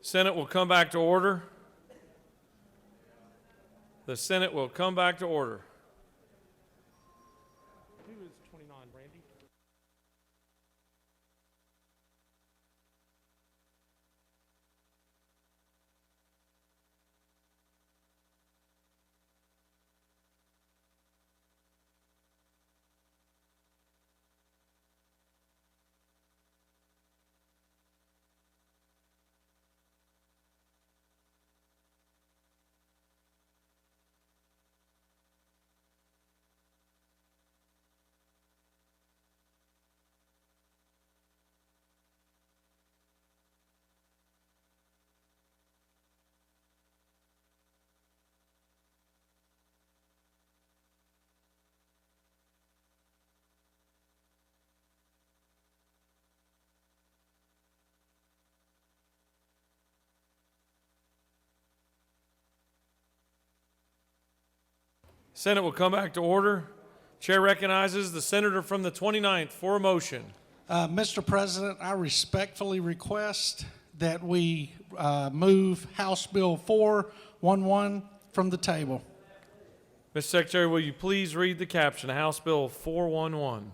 Senate will come back to order. The Senate will come back to order. Who is 29, Brandy? Senate will come back to order. Chair recognizes the senator from the 29th for a motion. Mr. President, I respectfully request that we move House Bill 411 from the table. Mr. Secretary, will you please read the caption of House Bill 411?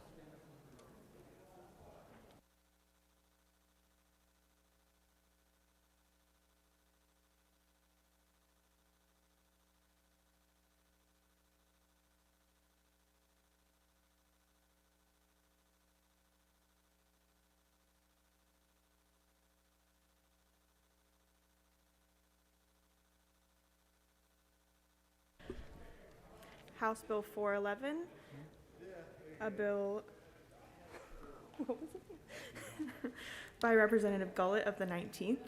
House Bill 411, a bill what was it? By Representative Gullett of the 19th,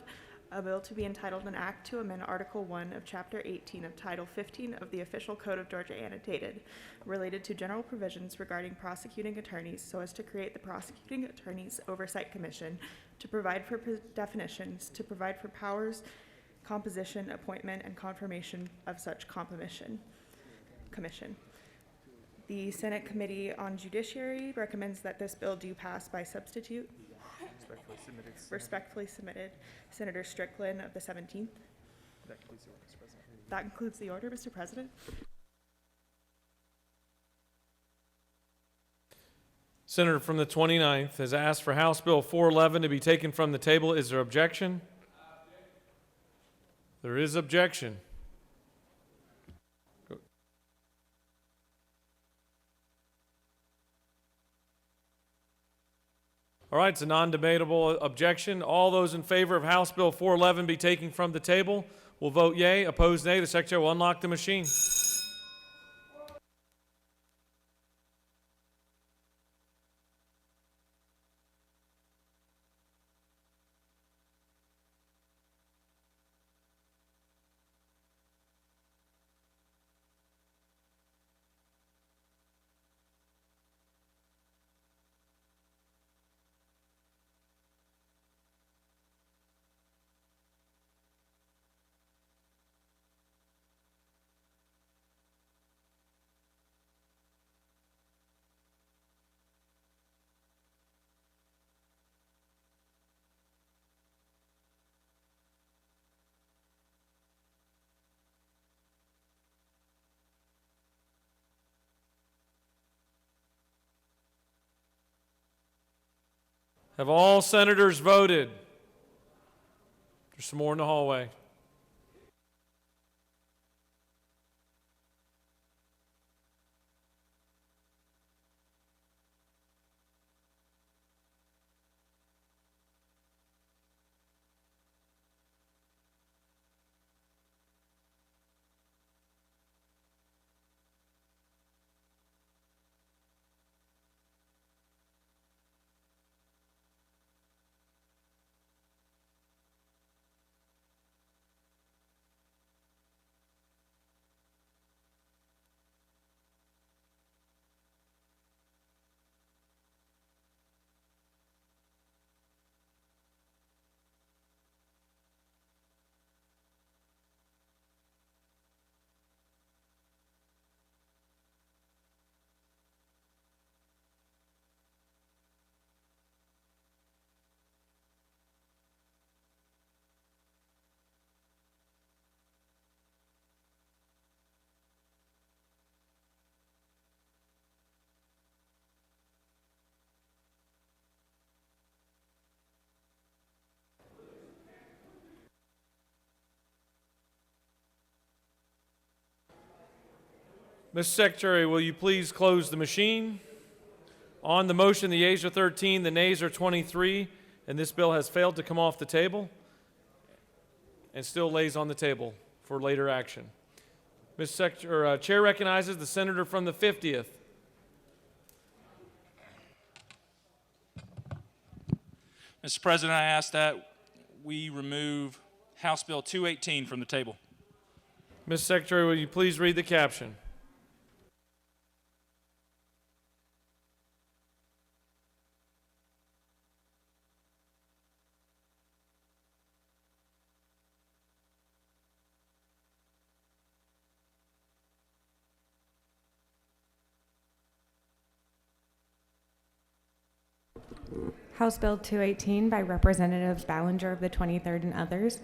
a bill to be entitled an act to amend Article 1 of Chapter 18 of Title 15 of the Official Code of Georgia annotated, related to general provisions regarding prosecuting attorneys so as to create the Prosecuting Attorneys Oversight Commission, to provide for definitions, to provide for powers, composition, appointment, and confirmation of such commission. The Senate Committee on Judiciary recommends that this bill do pass by substitute. Respectfully submitted, Senator Strickland of the 17th. That concludes the order, Mr. President. That concludes the order, Mr. President. Senator from the 29th has asked for House Bill 411 to be taken from the table. Is there objection? There is objection. All right, it's a non-debatable objection. All those in favor of House Bill 411 be taken from the table will vote yea. Opposed, nay. The Secretary will unlock the machine. Have all senators voted? There's some more in the hallway. Mr. Secretary, will you please close the machine? On the motion, the yeas are 13, the nays are 23, and this bill has failed to come off the table and still lays on the table for later action. Chair recognizes the senator from the 50th. Mr. President, I ask that we remove House Bill 218 from the table. Mr. Secretary, will you please read the caption? House Bill 218 by Representatives Ballinger of the 23rd and others.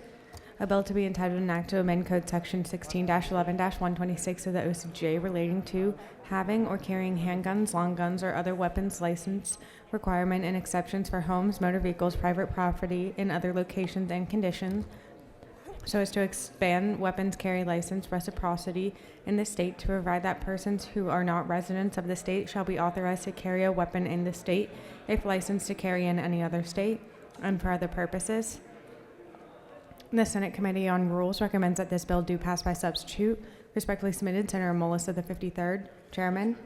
A bill to be entitled an act to amend Code Section 16-11-126 of the OCGA relating to having or carrying handguns, long guns, or other weapons license requirement and exceptions for homes, motor vehicles, private property, and other locations and conditions, so as to expand weapons carry license reciprocity in the state to provide that persons who are not residents of the state shall be authorized to carry a weapon in the state if licensed to carry in any other state, and for other purposes. The Senate Committee on Rules recommends that this bill do pass by substitute. Respectfully submitted, Senator Mullis of the 53rd. Chairman.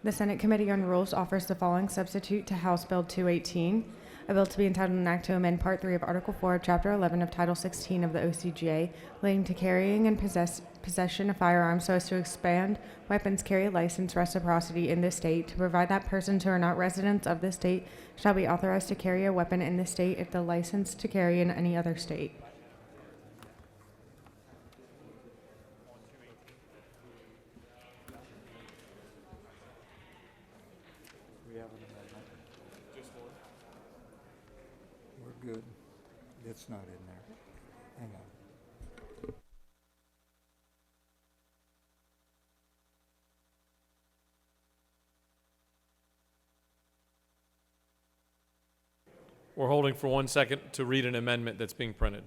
The Senate Committee on Rules offers the following substitute to House Bill 218, a bill to be entitled an act to amend Part 3 of Article 4 of Chapter 11 of Title 16 of the OCGA relating to carrying and possession of firearms so as to expand weapons carry license reciprocity in this state to provide that persons who are not residents of this state shall be authorized to carry a weapon in this state if the license to carry in any other state. We're good. It's not in there. Hang on. We're holding for 1 second to read an amendment that's being printed.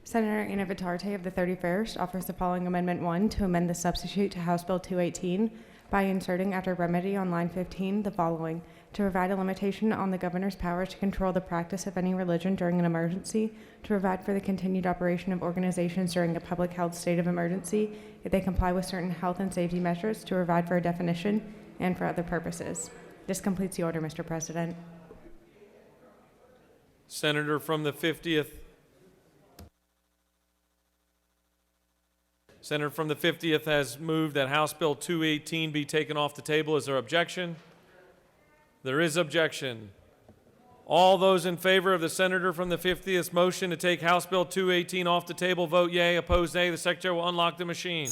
Senator Anna Vitarte of the 31st offers the following Amendment 1 to amend the substitute to House Bill 218 by inserting after remedy on line 15 the following: to provide a limitation on the governor's power to control the practice of any religion during an emergency, to provide for the continued operation of organizations during a public health state of emergency if they comply with certain health and safety measures, to provide for a definition, and for other purposes. This completes the order, Mr. President. Senator from the 50th. Senator from the 50th has moved that House Bill 218 be taken off the table. Is there objection? There is objection. All those in favor of the senator from the 50th motion to take House Bill 218 off the table, vote yea. Opposed, nay. The Secretary will unlock the machine.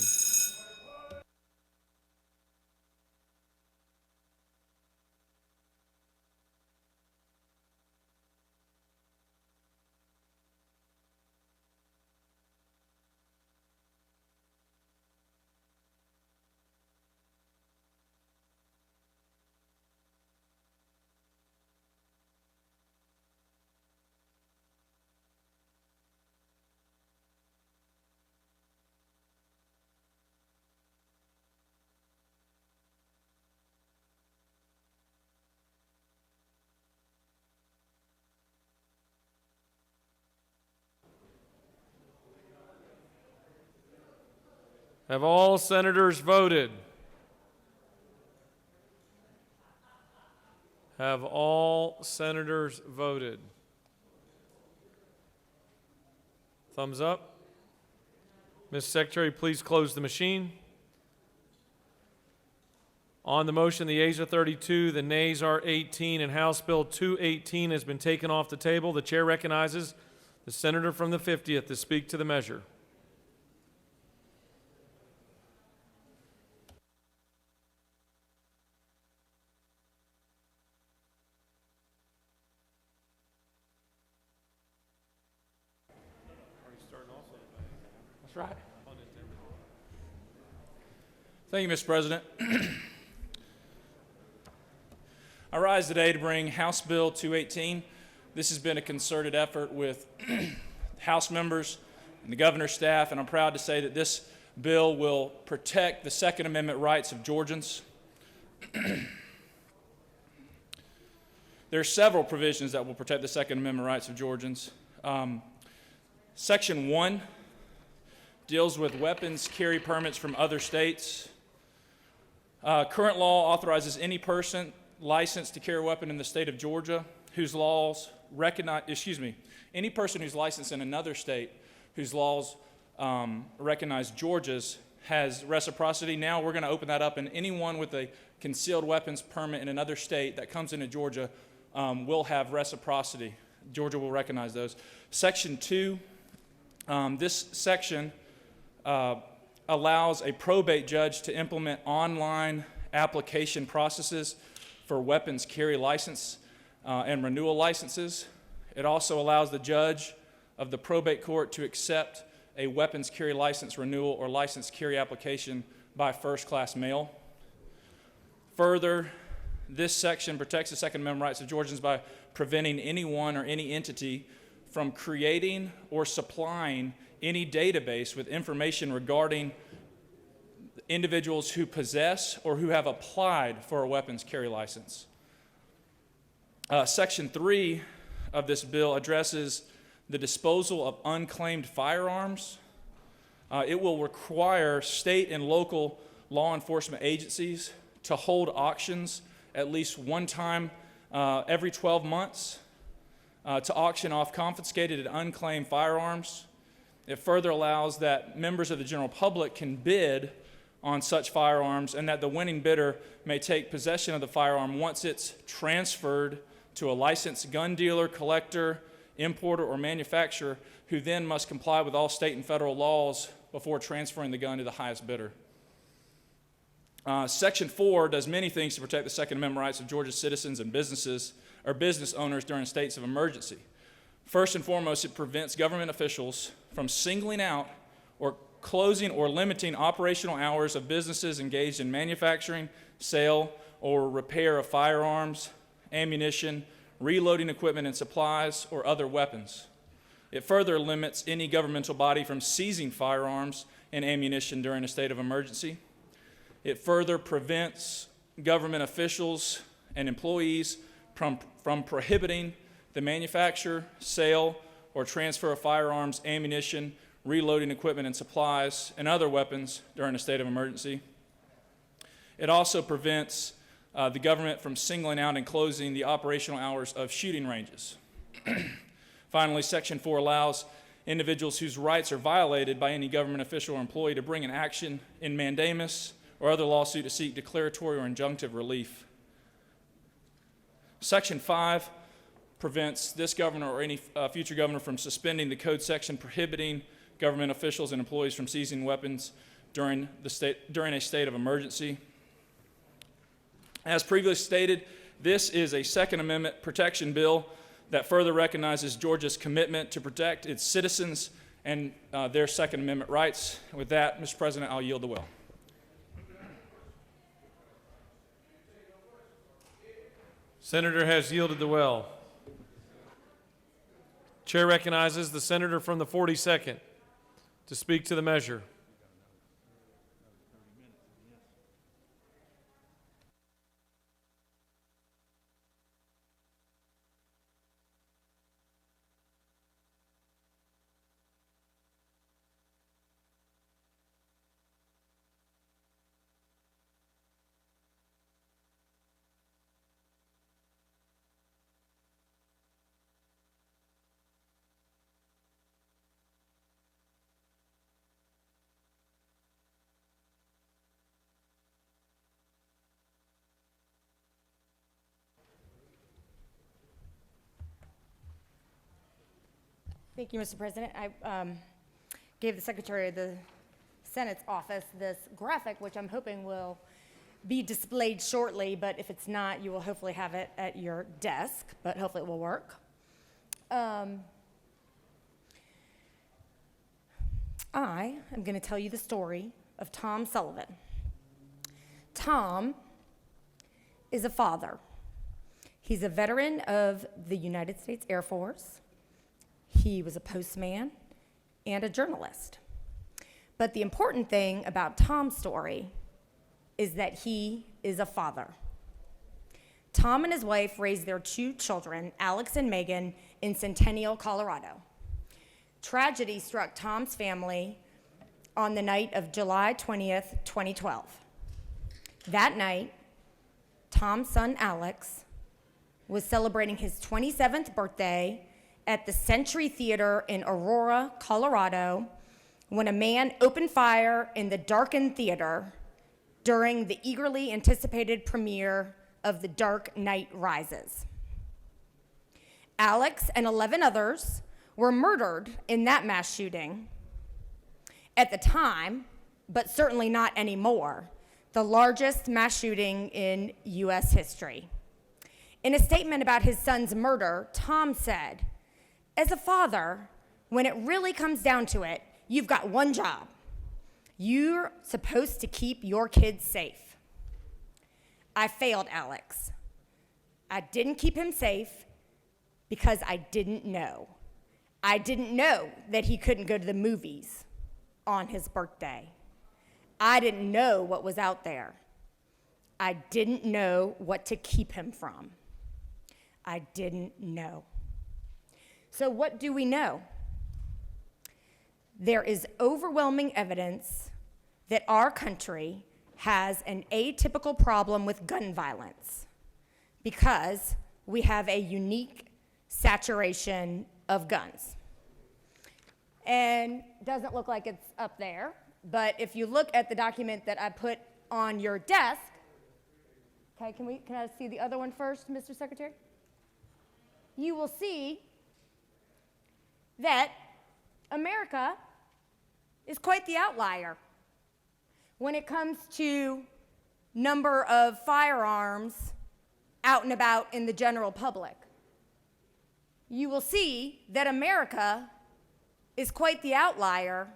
Have all senators voted? Have all senators voted? Thumbs up. Ms. Secretary, please close the machine. On the motion, the yeas are 32, the nays are 18, and House Bill 218 has been taken off the table. The chair recognizes the senator from the 50th to speak to the measure. That's right. Thank you, Mr. President. I rise today to bring House Bill 218. This has been a concerted effort with House members and the governor's staff, and I'm proud to say that this bill will protect the Second Amendment rights of Georgians. There are several provisions that will protect the Second Amendment rights of Georgians. Section 1 deals with weapons carry permits from other states. Current law authorizes any person licensed to carry a weapon in the state of Georgia whose laws any person who's licensed in another state whose laws recognize Georgia's has reciprocity. Now we're going to open that up, and anyone with a concealed weapons permit in another state that comes into Georgia will have reciprocity. Georgia will recognize those. Section 2, this section allows a probate judge to implement online application processes for weapons carry license and renewal licenses. It also allows the judge of the probate court to accept a weapons carry license renewal or license carry application by first-class mail. Further, this section protects the Second Amendment rights of Georgians by preventing anyone or any entity from creating or supplying any database with information regarding individuals who possess or who have applied for a weapons carry license. Section 3 of this bill addresses the disposal of unclaimed firearms. It will require state and local law enforcement agencies to hold auctions at least one time every 12 months to auction off confiscated and unclaimed firearms. It further allows that members of the general public can bid on such firearms, and that the winning bidder may take possession of the firearm once it's transferred to a licensed gun dealer, collector, importer, or manufacturer, who then must comply with all state and federal laws before transferring the gun to the highest bidder. Section 4 does many things to protect the Second Amendment rights of Georgia's citizens and businesses or business owners during states of emergency. First and foremost, it prevents government officials from singling out or closing or limiting operational hours of businesses engaged in manufacturing, sale, or repair of firearms, ammunition, reloading equipment and supplies, or other weapons. It further limits any governmental body from seizing firearms and ammunition during a state of emergency. It further prevents government officials and employees from prohibiting the manufacture, sale, or transfer of firearms, ammunition, reloading equipment and supplies, and other weapons during a state of emergency. It also prevents the government from singling out and closing the operational hours of shooting ranges. Finally, Section 4 allows individuals whose rights are violated by any government official or employee to bring an action in mandamus or other lawsuit to seek declaratory or injunctive relief. Section 5 prevents this governor or any future governor from suspending the code section prohibiting government officials and employees from seizing weapons during a state of emergency. As previously stated, this is a Second Amendment protection bill that further recognizes Georgia's commitment to protect its citizens and their Second Amendment rights. With that, Mr. President, I'll yield the will. Senator has yielded the well. Chair recognizes the senator from the 42nd to speak to the measure. Thank you, Mr. President. I gave the Secretary of the Senate's office this graphic, which I'm hoping will be displayed shortly, but if it's not, you will hopefully have it at your desk, but hopefully it will work. I am going to tell you the story of Tom Sullivan. Tom is a father. He's a veteran of the United States Air Force. He was a postman and a journalist. But the important thing about Tom's story is that he is a father. Tom and his wife raised their 2 children, Alex and Megan, in Centennial, Colorado. Tragedy struck Tom's family on the night of July 20th, 2012. That night, Tom's son, Alex, was celebrating his 27th birthday at the Century Theater in Aurora, Colorado, when a man opened fire in the darkened theater during the eagerly anticipated premiere of The Dark Knight Rises. Alex and 11 others were murdered in that mass shooting. At the time, but certainly not anymore, the largest mass shooting in U.S. history. In a statement about his son's murder, Tom said, "As a father, when it really comes down to it, you've got one job. You're supposed to keep your kids safe. I failed Alex. I didn't keep him safe because I didn't know. I didn't know that he couldn't go to the movies on his birthday. I didn't know what was out there. I didn't know what to keep him from. I didn't know." So what do we know? There is overwhelming evidence that our country has an atypical problem with gun violence because we have a unique saturation of guns. And it doesn't look like it's up there, but if you look at the document that I put on your desk, okay, can I see the other one first, Mr. Secretary? You will see that America is quite the outlier when it comes to number of firearms out and about in the general public. You will see that America is quite the outlier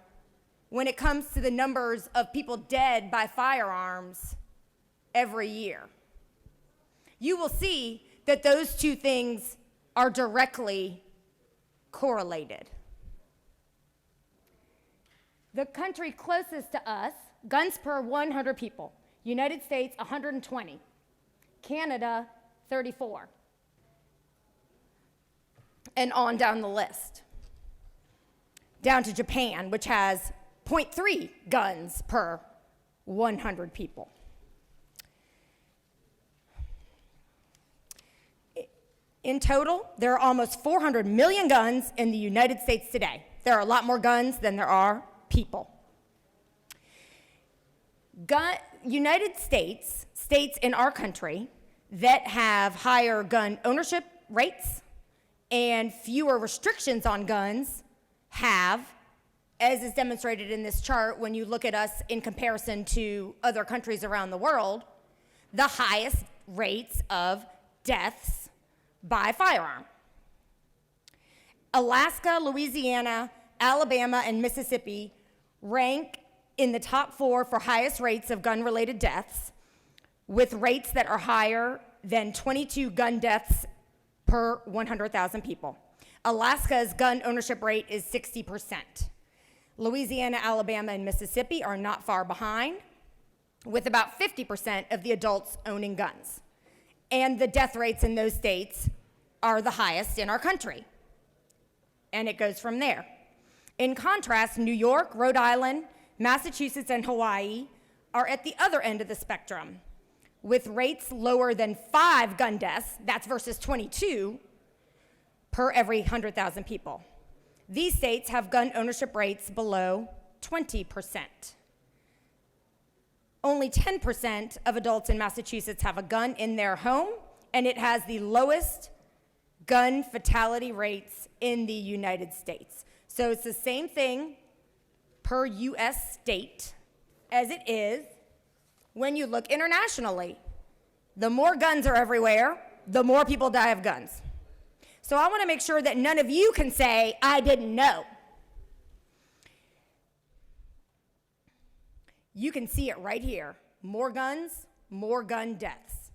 when it comes to the numbers of people dead by firearms every year. You will see that those 2 things are directly correlated. The country closest to us, guns per 100 people, United States 120, Canada 34, and on down the list. Down to Japan, which has 0.3 guns per 100 people. In total, there are almost 400 million guns in the United States today. There are a lot more guns than there are people. United States, states in our country that have higher gun ownership rates and fewer restrictions on guns have, as is demonstrated in this chart when you look at us in comparison to other countries around the world, the highest rates of deaths by firearm. Alaska, Louisiana, Alabama, and Mississippi rank in the top 4 for highest rates of gun-related deaths, with rates that are higher than 22 gun deaths per 100,000 people. Alaska's gun ownership rate is 60%. Louisiana, Alabama, and Mississippi are not far behind, with about 50% of the adults owning guns. And the death rates in those states are the highest in our country. And it goes from there. In contrast, New York, Rhode Island, Massachusetts, and Hawaii are at the other end of the spectrum, with rates lower than 5 gun deaths, that's versus 22, per every 100,000 people. These states have gun ownership rates below 20%. Only 10% of adults in Massachusetts have a gun in their home, and it has the lowest gun fatality rates in the United States. So it's the same thing per US state as it is when you look internationally. The more guns are everywhere, the more people die of guns. So I want to make sure that none of you can say, I didn't know. You can see it right here. More guns, more gun deaths.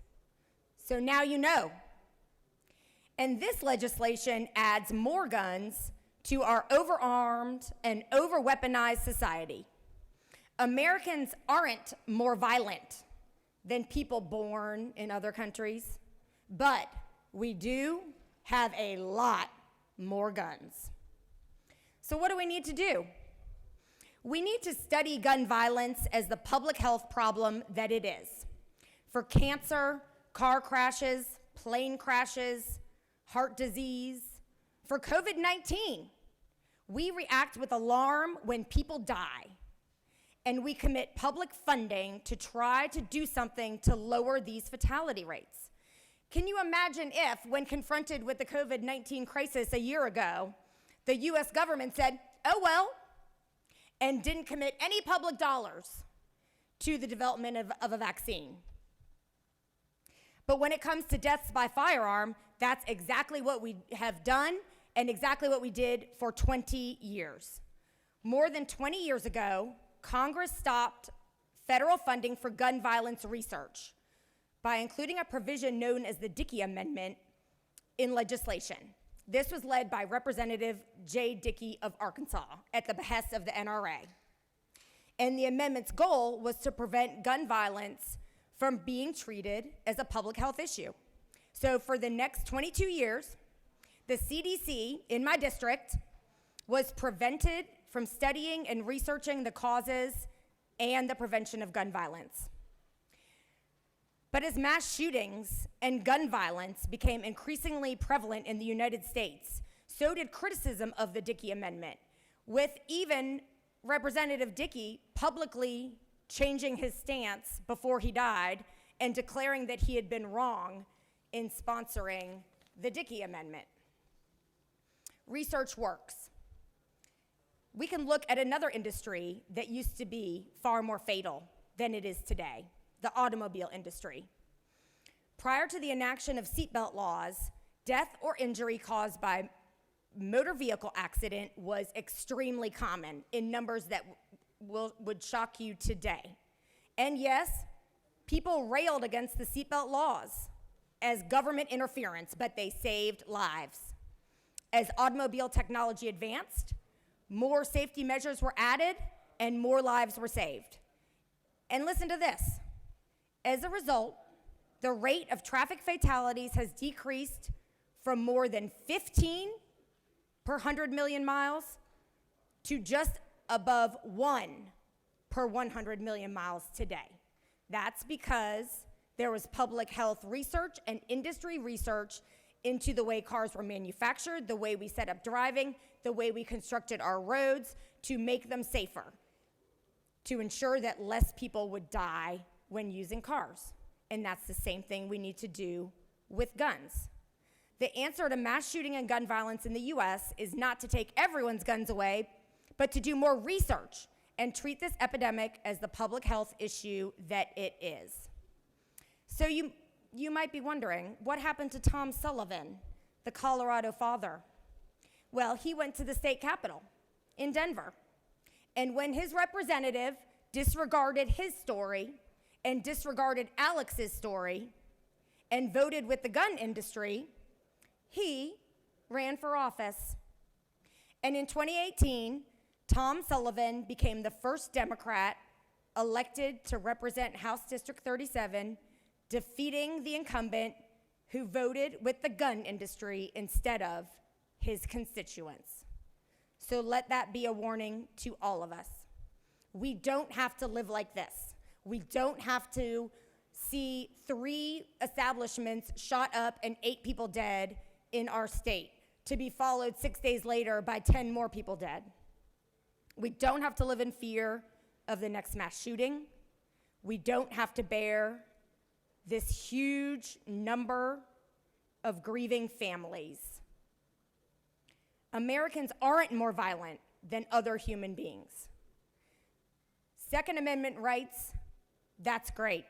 So now you know. And this legislation adds more guns to our overarmed and overweaponized society. Americans aren't more violent than people born in other countries, but we do have a lot more guns. So what do we need to do? We need to study gun violence as the public health problem that it is. For cancer, car crashes, plane crashes, heart disease, for COVID-19, we react with alarm when people die, and we commit public funding to try to do something to lower these fatality rates. Can you imagine if, when confronted with the COVID-19 crisis a year ago, the US government said, oh well, and didn't commit any public dollars to the development of a vaccine? But when it comes to deaths by firearm, that's exactly what we have done and exactly what we did for 20 years. More than 20 years ago, Congress stopped federal funding for gun violence research by including a provision known as the Dickey Amendment in legislation. This was led by Representative J. Dickey of Arkansas at the behest of the NRA. And the amendment's goal was to prevent gun violence from being treated as a public health issue. So for the next 22 years, the CDC in my district was prevented from studying and researching the causes and the prevention of gun violence. But as mass shootings and gun violence became increasingly prevalent in the United States, so did criticism of the Dickey Amendment, with even Representative Dickey publicly changing his stance before he died and declaring that he had been wrong in sponsoring the Dickey Amendment. Research works. We can look at another industry that used to be far more fatal than it is today, the automobile industry. Prior to the enactment of seatbelt laws, death or injury caused by motor vehicle accident was extremely common in numbers that would shock you today. And yes, people railed against the seatbelt laws as government interference, but they saved lives. As automobile technology advanced, more safety measures were added and more lives were saved. And listen to this. As a result, the rate of traffic fatalities has decreased from more than 15 per 100 million miles to just above 1 per 100 million miles today. That's because there was public health research and industry research into the way cars were manufactured, the way we set up driving, the way we constructed our roads to make them safer, to ensure that less people would die when using cars. And that's the same thing we need to do with guns. The answer to mass shooting and gun violence in the US is not to take everyone's guns away, but to do more research and treat this epidemic as the public health issue that it is. So you might be wondering, what happened to Tom Sullivan, the Colorado father? Well, he went to the state capitol in Denver. And when his representative disregarded his story and disregarded Alex's story and voted with the gun industry, he ran for office. And in 2018, Tom Sullivan became the first Democrat elected to represent House District 37, defeating the incumbent who voted with the gun industry instead of his constituents. So let that be a warning to all of us. We don't have to live like this. We don't have to see 3 establishments shot up and 8 people dead in our state to be followed 6 days later by 10 more people dead. We don't have to live in fear of the next mass shooting. We don't have to bear this huge number of grieving families. Americans aren't more violent than other human beings. Second Amendment rights, that's great.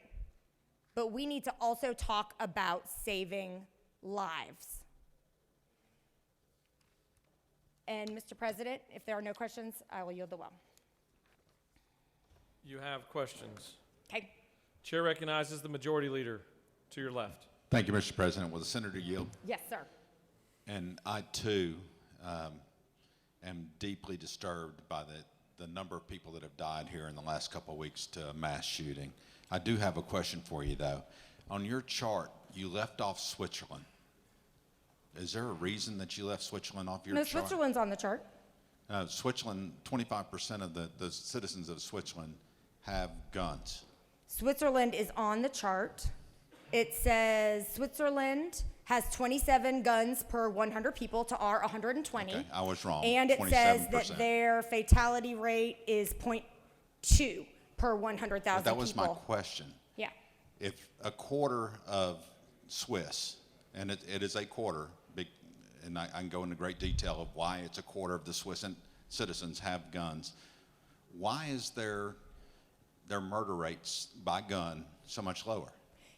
But we need to also talk about saving lives. And Mr. President, if there are no questions, I will yield the well. You have questions. Okay. Chair recognizes the majority leader to your left. Thank you, Mr. President. Will the senator yield? Yes, sir. And I, too, am deeply disturbed by the number of people that have died here in the last couple of weeks to a mass shooting. I do have a question for you, though. On your chart, you left off Switzerland. Is there a reason that you left Switzerland off your No, chart? Switzerland's on the chart. Switzerland, 25% of the citizens of Switzerland have guns. Switzerland is on the chart. It says Switzerland has 27 guns per 100 people to our 120. Okay, I was wrong. And it says 27%. that their fatality rate is 0.2 per 100,000 people. But that was my question. Yeah. If a quarter of Swiss, and it is a quarter, and I can go into great detail of why it's a quarter of the Swiss citizens have guns, why is their murder rates by gun so much lower?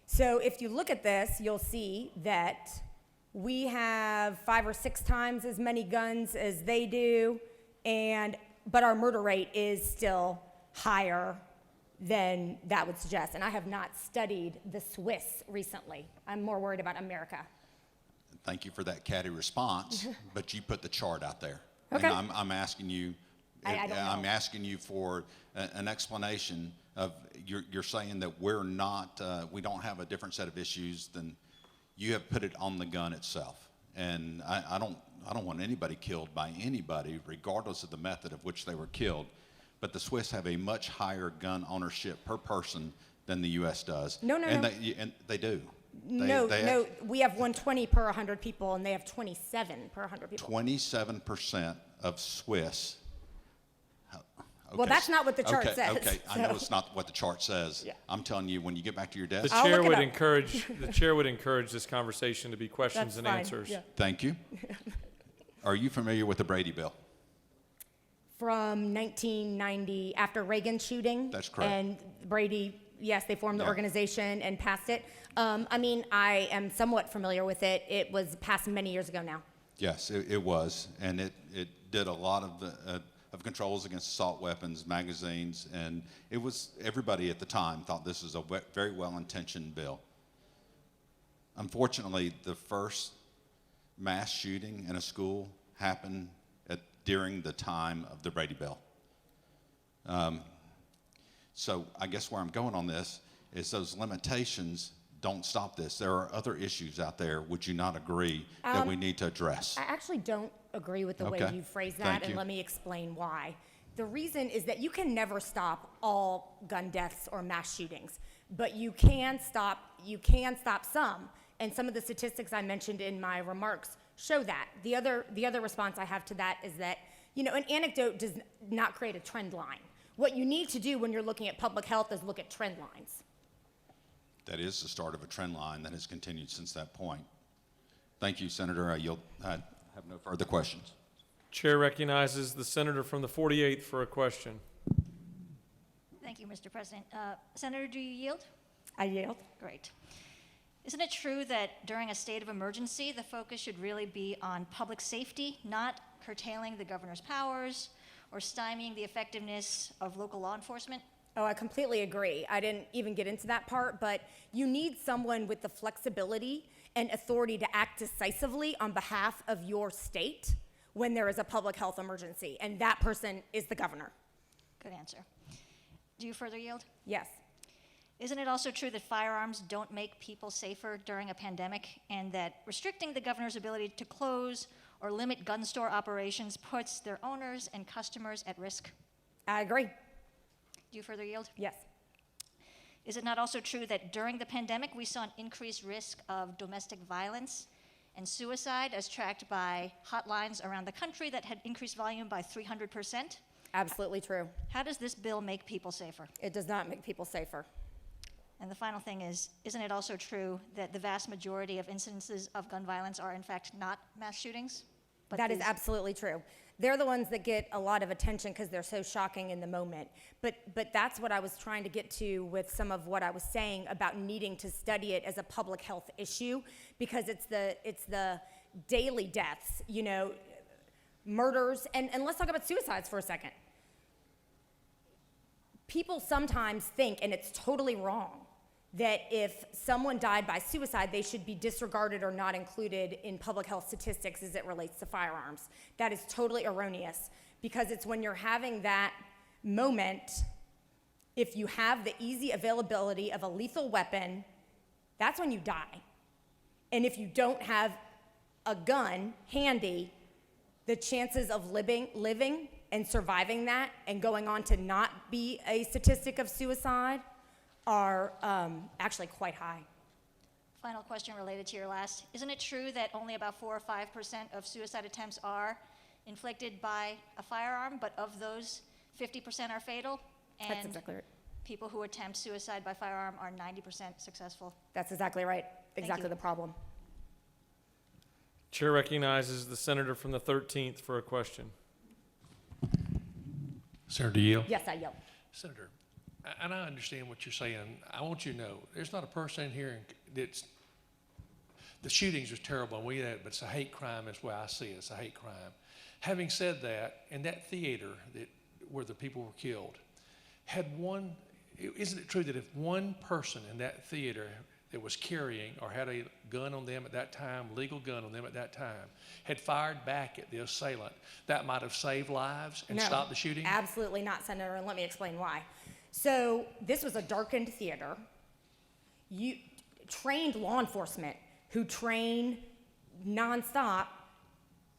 So if you look at this, you'll see that we have 5 or 6 times as many guns as they do, but our murder rate is still higher than that would suggest. And I have not studied the Swiss recently. I'm more worried about America. Thank you for that catty response, but you put the chart out there. Okay. And I'm asking you, I don't I'm know. asking you for an explanation of, you're saying that we're not, we don't have a different set of issues than you have put it on the gun itself. And I don't want anybody killed by anybody, regardless of the method of which they were killed. But the Swiss have a much higher gun ownership per person than the U.S. does. No. And they do. No, we have 120 per 100 people, and they have 27 per 100 people. 27% of Swiss. Well, that's not what the chart says, Okay, I so. know it's not what the chart says. Yeah. I'm telling you, when you get back to your The desk, I'll chair look it would up. encourage the chair would encourage this conversation to be questions That's and fine, answers. yeah. thank you. Are you familiar with the Brady Bill? From 1990, after Reagan's shooting. That's correct. And Brady, yes, they formed the Yeah. organization and passed it. I mean, I am somewhat familiar with it. It was passed many years ago now. Yes, it was, and it did a lot of controls against assault weapons, magazines, and it was, everybody at the time thought this was a very well-intentioned bill. Unfortunately, the first mass shooting in a school happened during the time of the Brady Bill. So I guess where I'm going on this is those limitations don't stop this. There are other issues out there, would you not agree, that we need to address? I actually don't agree with the way Okay. you phrased that, Thank and you. let me explain why. The reason is that you can never stop all gun deaths or mass shootings, but you can stop some. And some of the statistics I mentioned in my remarks show that. The other response I have to that is that, an anecdote does not create a trend line. What you need to do when you're looking at public health is look at trend lines. That is the start of a trend line that has continued since that point. Thank you, Senator. I have no further questions. Chair recognizes the senator from the 48th for a question. Thank you, Mr. President. Senator, do you yield? I yield. Great. Isn't it true that during a state of emergency, the focus should really be on public safety, not curtailing the governor's powers or stymieing the effectiveness of local law enforcement? Oh, I completely agree. I didn't even get into that part, but you need someone with the flexibility and authority to act decisively on behalf of your state when there is a public health emergency, and that person is the governor. Good answer. Do you further yield? Yes. Isn't it also true that firearms don't make people safer during a pandemic, and that restricting the governor's ability to close or limit gun store operations puts their owners and customers at risk? I agree. Do you further yield? Yes. Is it not also true that during the pandemic, we saw an increased risk of domestic violence and suicide as tracked by hotlines around the country that had increased volume by 300%? Absolutely true. How does this bill make people safer? It does not make people safer. And the final thing is, isn't it also true that the vast majority of incidences of gun violence are in fact not mass shootings? But That is these- absolutely true. They're the ones that get a lot of attention because they're so shocking in the moment. But that's what I was trying to get to with some of what I was saying about needing to study it as a public health issue, because it's the daily deaths, murders, and let's talk about suicides for a second. people sometimes think, and it's totally wrong, that if someone died by suicide, they should be disregarded or not included in public health statistics as it relates to firearms. That is totally erroneous, because it's when you're having that moment, if you have the easy availability of a lethal weapon, that's when you die. And if you don't have a gun handy, the chances of living and surviving that and going on to not be a statistic of suicide are actually quite high. Final question related to your last. Isn't it true that only about 4 or 5% of suicide attempts are inflicted by a firearm, but of those, 50% are fatal? And That's exactly right. people who attempt suicide by firearm are 90% successful. That's exactly right. Exactly you. the problem. Chair recognizes the senator from the 13th for a question. Senator Yield. Yes, I yell. Senator, and I understand what you're saying. I want you to know, there's not a person in here that's, the shootings are terrible, and we that, but it's a hate crime is the way I see it. It's a hate crime. Having said that, in that theater where the people were killed, isn't it true that if one person in that theater that was carrying or had a gun on them at that time, legal gun on them at that time, had fired back at the assailant, that might have saved lives and stopped the shooting? Absolutely not, Senator, and let me explain why. So this was a darkened theater. Trained law enforcement who train nonstop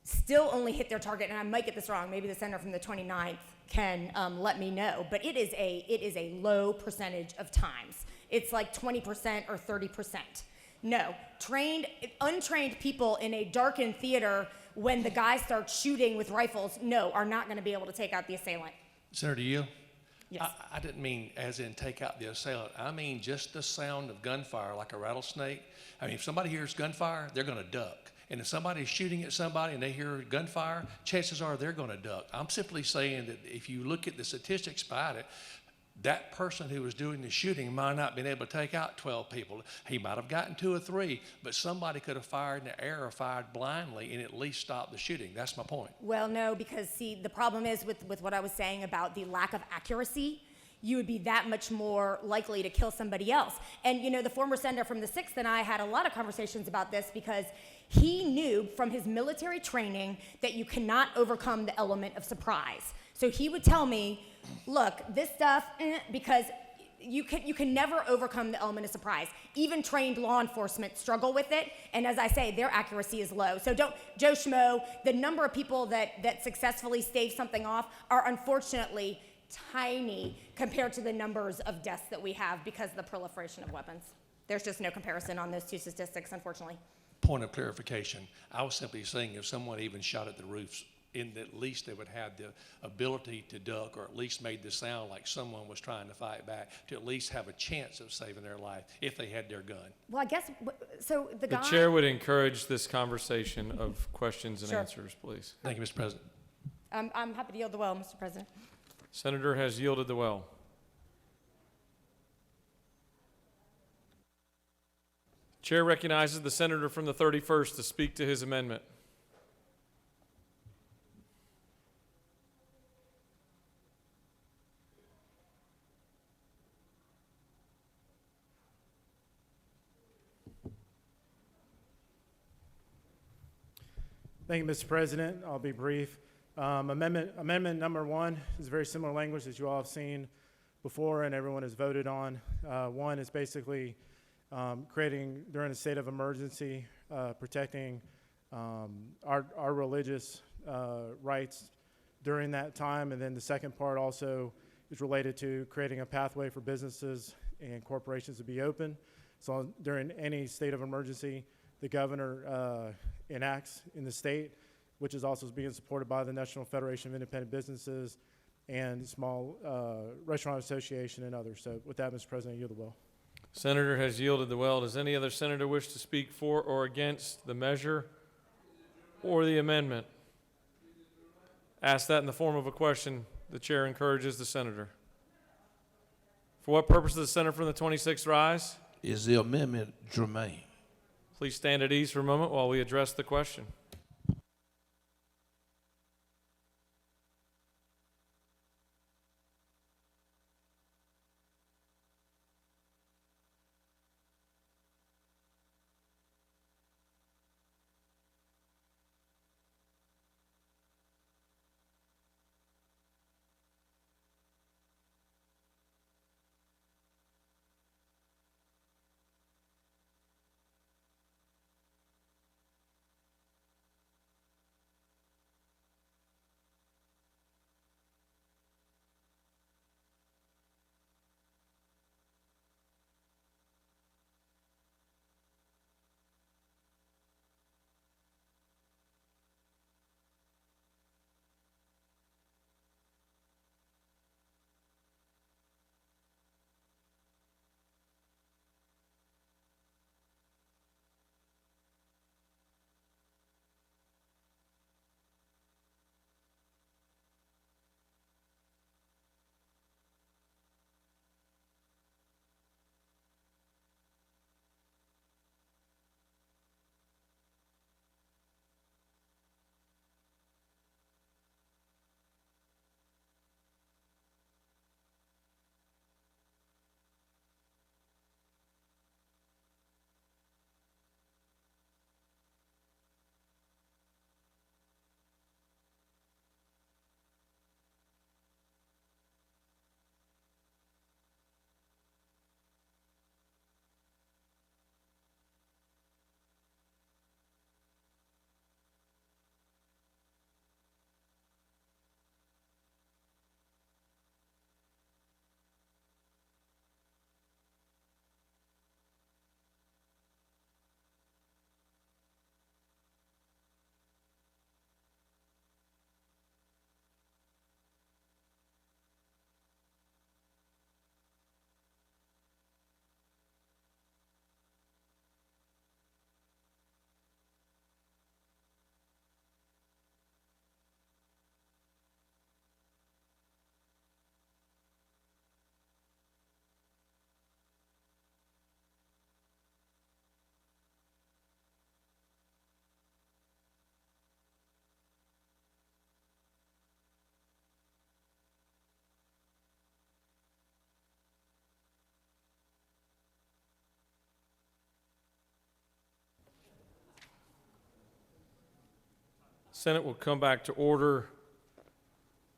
still only hit their target, and I might get this wrong, maybe the senator from the 29th can let me know, but it is a low percentage of times. It's like 20% or 30%. No, untrained people in a darkened theater, when the guy starts shooting with rifles, are not going to be able to take out the assailant. Senator Yield? Yes. I didn't mean as in take out the assailant. I mean just the sound of gunfire like a rattlesnake. I mean, if somebody hears gunfire, they're going to duck. And if somebody's shooting at somebody and they hear gunfire, chances are they're going to duck. I'm simply saying that if you look at the statistics about it, that person who was doing the shooting might not have been able to take out 12 people. He might have gotten 2 or 3, but somebody could have fired in the air or fired blindly and at least stopped the shooting. That's my point. Well, no, because see, the problem is with what I was saying about the lack of accuracy, you would be that much more likely to kill somebody else. And the former senator from the 6th and I had a lot of conversations about this, because he knew from his military training that you cannot overcome the element of surprise. So he would tell me, look, this stuff, because you can never overcome the element of surprise. Even trained law enforcement struggle with it, and as I say, their accuracy is low. So Joe Schmo, the number of people that successfully stave something off are unfortunately tiny compared to the numbers of deaths that we have because of the proliferation of weapons. There's just no comparison on those two statistics, unfortunately. Point of clarification, I was simply saying if someone even shot at the roofs, at least they would have the ability to duck, or at least made the sound like someone was trying to fight back, to at least have a chance of saving their life if they had their gun. Well, I guess, so the guy... The chair would encourage this conversation of questions and Sure. answers, please. Thank you, Mr. President. I'm happy to yield the well, Mr. President. Senator has yielded the well. Chair recognizes the senator from the 31st to speak to his amendment. Thank you, Mr. President. I'll be brief. Amendment number 1 is very similar language that you all have seen before and everyone has voted on. 1 is basically creating, during a state of emergency, protecting our religious rights during that time. And then the second part also is related to creating a pathway for businesses and corporations to be open. So during any state of emergency, the governor enacts in the state, which is also being supported by the National Federation of Independent Businesses and Small Restaurant Association and others. So with that, Mr. President, I yield the well. Senator has yielded the well. Does any other senator wish to speak for or against the measure or the amendment? Ask that in the form of a question. The chair encourages the senator. For what purpose does the senator from the 26th rise? Is the amendment germane? Please stand at ease for a moment while we address the question. Senate will come back to order.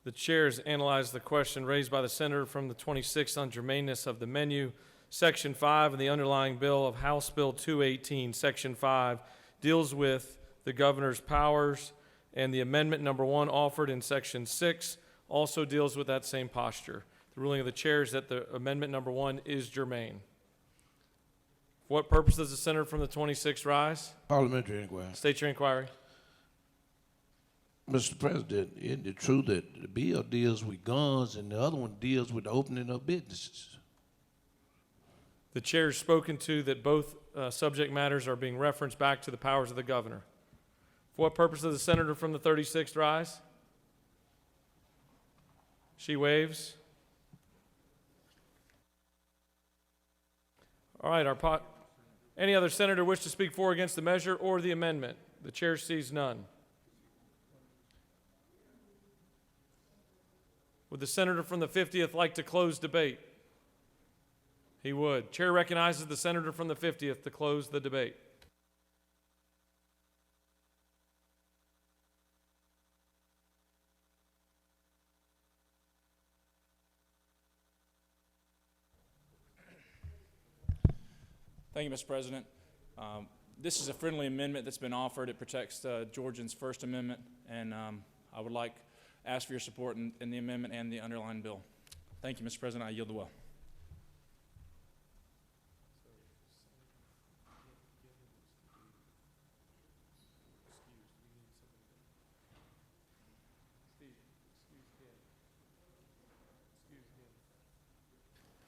The chair has analyzed the question raised by the senator from the 26th on germaneness of the menu. Section 5 of the underlying bill of House Bill 218, Section 5, deals with the governor's powers, and the amendment number 1 offered in Section 6 also deals with that same posture. The ruling of the chair is that the amendment number 1 is germane. For what purpose does the senator from the 26th rise? Parliamentary inquiry. State your inquiry. Mr. President, isn't it true that the bill deals with guns and the other one deals with the opening of businesses? The chair has spoken to that both subject matters are being referenced back to the powers of the governor. For what purpose does the senator from the 36th rise? She waves. All right, any other senator wish to speak for or against the measure or the amendment? The chair sees none. Would the senator from the 50th like to close debate? He would. Chair recognizes the senator from the 50th to close the debate. Thank you, Mr. President. This is a friendly amendment that's been offered. It protects Georgians' First Amendment, and I would ask for your support in the amendment and the underlying bill. Thank you, Mr. President. I yield the will.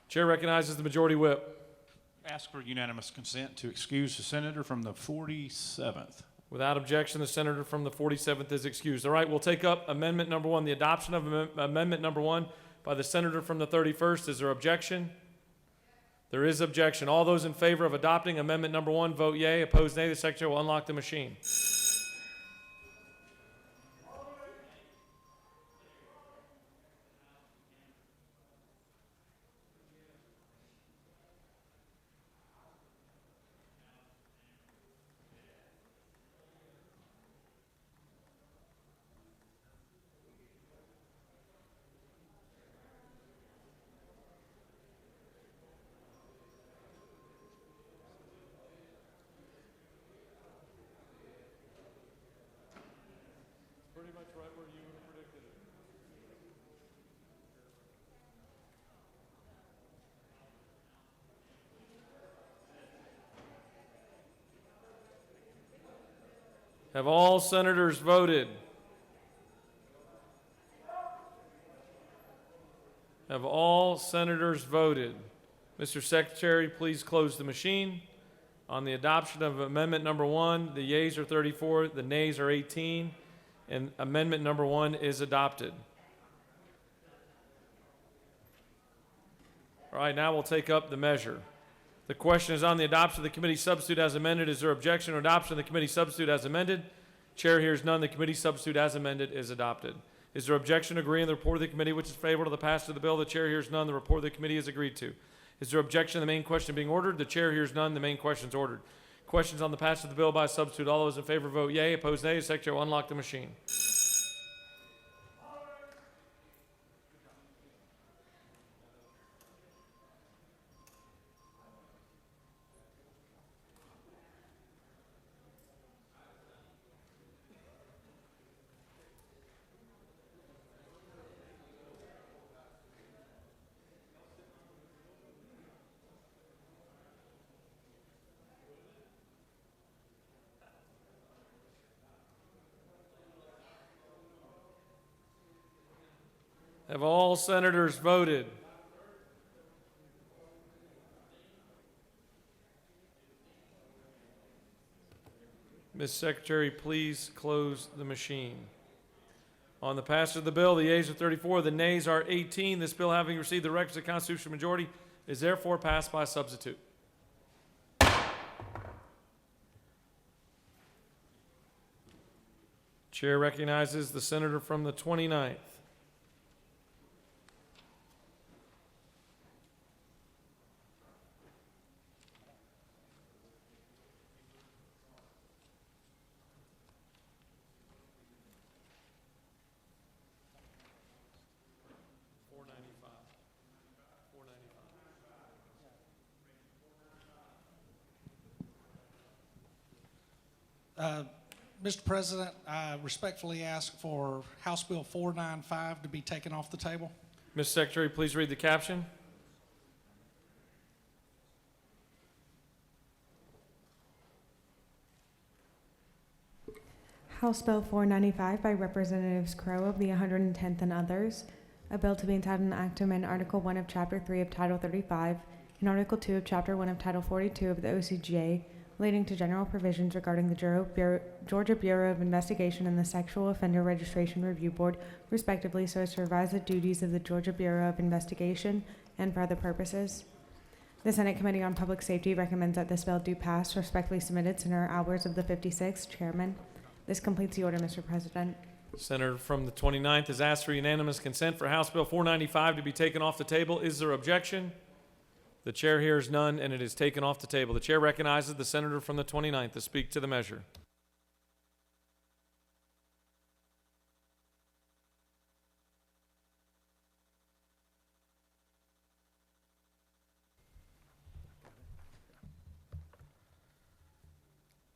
Chair recognizes the majority whip. Ask for unanimous consent to excuse the senator from the 47th. Without objection, the senator from the 47th is excused. All right, we'll take up amendment number 1, the adoption of amendment number 1 by the senator from the 31st. Is there objection? There is objection. All those in favor of adopting amendment number 1, vote yea. Opposed, nay. The secretary will unlock the machine. Pretty much right where you would have predicted it. Have all senators voted? Have all senators voted? Mr. Secretary, please close the machine. On the adoption of amendment number 1, the yeas are 34, the nays are 18. And amendment number 1 is adopted. All right, now we'll take up the measure. The question is on the adoption of the committee substitute as amended. Is there objection or adoption of the committee substitute as amended? Chair hears none. The committee substitute as amended is adopted. Is there objection to agreeing to the report of the committee which is favorable to the passage of the bill? The chair hears none. The report of the committee is agreed to. Is there objection to the main question being ordered? The chair hears none. The main question is ordered. Questions on the passage of the bill by substitute. All those in favor vote yea. Opposed, nay. The secretary will unlock the machine. Have all senators voted? Ms. Secretary, please close the machine. On the passage of the bill, the yeas are 34, the nays are 18. This bill, having received the requisite constitutional majority, is therefore passed by substitute. Chair recognizes the senator from the 29th. Mr. President, I respectfully ask for House Bill 495 to be taken off the table. Mr. Secretary, please read the caption. House Bill 495 by Representatives Crowe of the 110th and others. A bill to be entitled an act to amend Article 1 of Chapter 3 of Title 35 and Article 2 of Chapter 1 of Title 42 of the OCGA relating to general provisions regarding the Georgia Bureau of Investigation and the Sexual Offender Registration Review Board, respectively, so as to revise the duties of the Georgia Bureau of Investigation and for other purposes. The Senate Committee on Public Safety recommends that this bill do pass. Respectfully submitted, Senator Albers of the 56th, Chairman. This completes the order, Mr. President. Senator from the 29th has asked for unanimous consent for House Bill 495 to be taken off the table. Is there objection? The chair hears none, and it is taken off the table. The chair recognizes the senator from the 29th to speak to the measure.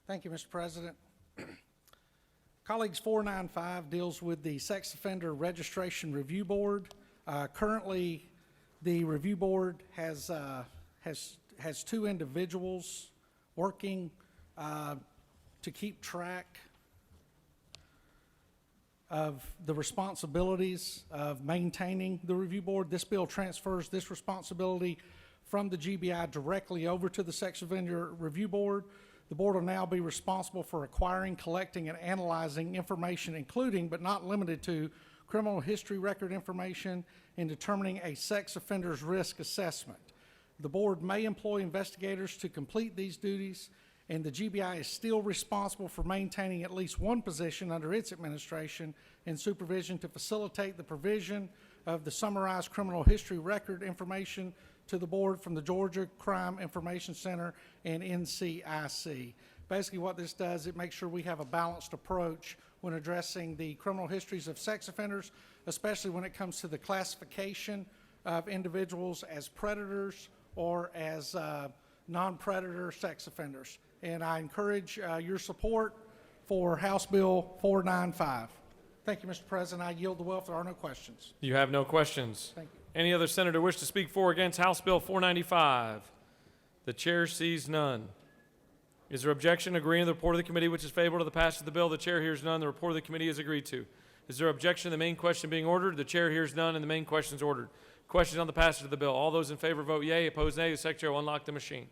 Thank you, Mr. President. Colleagues, 495 deals with the Sex Offender Registration Review Board. Currently, the review board has two individuals working to keep track of the responsibilities of maintaining the review board. This bill transfers this responsibility from the GBI directly over to the Sex Offender Review Board. The board will now be responsible for acquiring, collecting, and analyzing information, including but not limited to criminal history record information, and determining a sex offender's risk assessment. The board may employ investigators to complete these duties, and the GBI is still responsible for maintaining at least one position under its administration and supervision to facilitate the provision of the summarized criminal history record information to the board from the Georgia Crime Information Center and NCIC. Basically what this does, it makes sure we have a balanced approach when addressing the criminal histories of sex offenders, especially when it comes to the classification of individuals as predators or as non-predator sex offenders. And I encourage your support for House Bill 495. Thank you, Mr. President. I yield the will if there are no questions. You have no questions. Thank you. Any other senator wish to speak for or against House Bill 495? The chair sees none. Is there objection agreeing to the report of the committee which is favorable to the passage of the bill? The chair hears none. The report of the committee is agreed to. Is there objection to the main question being ordered? The chair hears none, and the main question is ordered. Questions on the passage of the bill. All those in favor vote yea. Opposed, nay. The secretary will unlock the machine.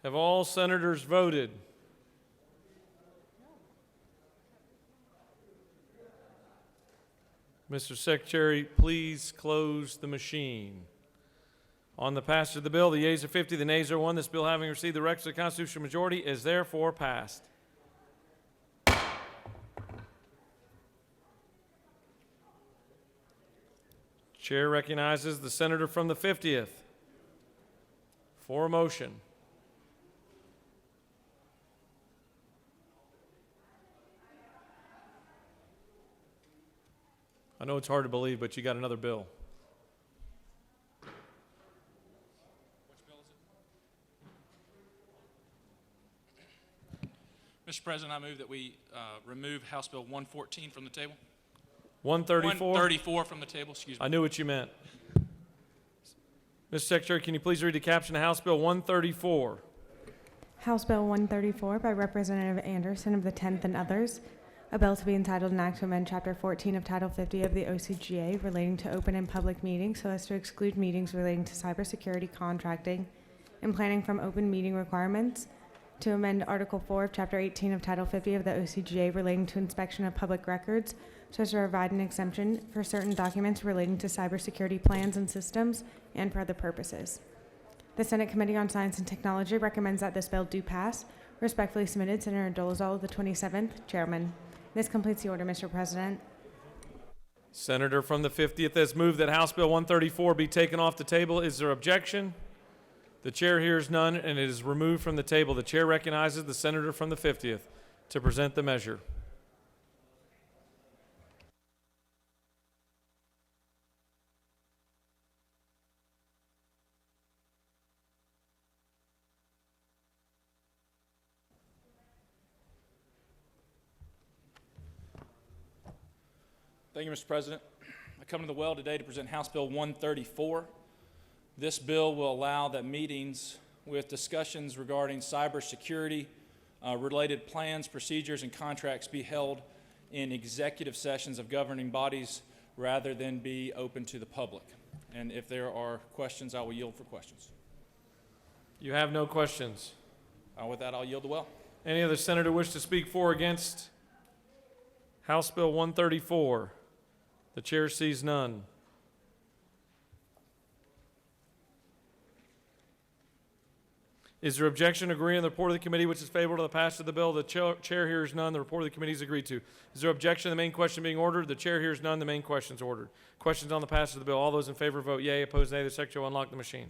Have all senators voted? Mr. Secretary, please close the machine. On the passage of the bill, the yeas are 50, the nays are 1. This bill, having received the requisite constitutional majority, is therefore passed. Chair recognizes the senator from the 50th for a motion. I know it's hard to believe, but you got another bill. Which bill is it? Mr. President, I move that we remove House Bill 114 from the table. 134? 134 from the table, excuse me. I knew what you meant. Mr. Secretary, can you please read the caption of House Bill 134? House Bill 134 by Representative Anderson of the 10th and others. A bill to be entitled an act to amend Chapter 14 of Title 50 of the OCGA relating to open and public meetings so as to exclude meetings relating to cybersecurity contracting and planning from open meeting requirements, to amend Article 4 of Chapter 18 of Title 50 of the OCGA relating to inspection of public records, so as to provide an exemption for certain documents relating to cybersecurity plans and systems and for other purposes. The Senate Committee on Science and Technology recommends that this bill do pass. Respectfully submitted, Senator Dolezal of the 27th, Chairman. This completes the order, Mr. President. Senator from the 50th has moved that House Bill 134 be taken off the table. Is there objection? The chair hears none, and it is removed from the table. The chair recognizes the senator from the 50th to present the measure. Thank you, Mr. President. I come to the well today to present House Bill 134. This bill will allow that meetings with discussions regarding cybersecurity related plans, procedures, and contracts be held in executive sessions of governing bodies rather than be open to the public. And if there are questions, I will yield for questions. You have no questions. With that, I'll yield the well. Any other senator wish to speak for or against House Bill 134? The chair sees none. Is there objection to agree on the report of the committee which is favorable to the passage of the bill? The chair hears none. The report of the committee is agreed to. Is there objection to the main question being ordered? The chair hears none. The main question is ordered. Questions on the passage of the bill? All those in favor vote yea. Opposed nay. The secretary will unlock the machine.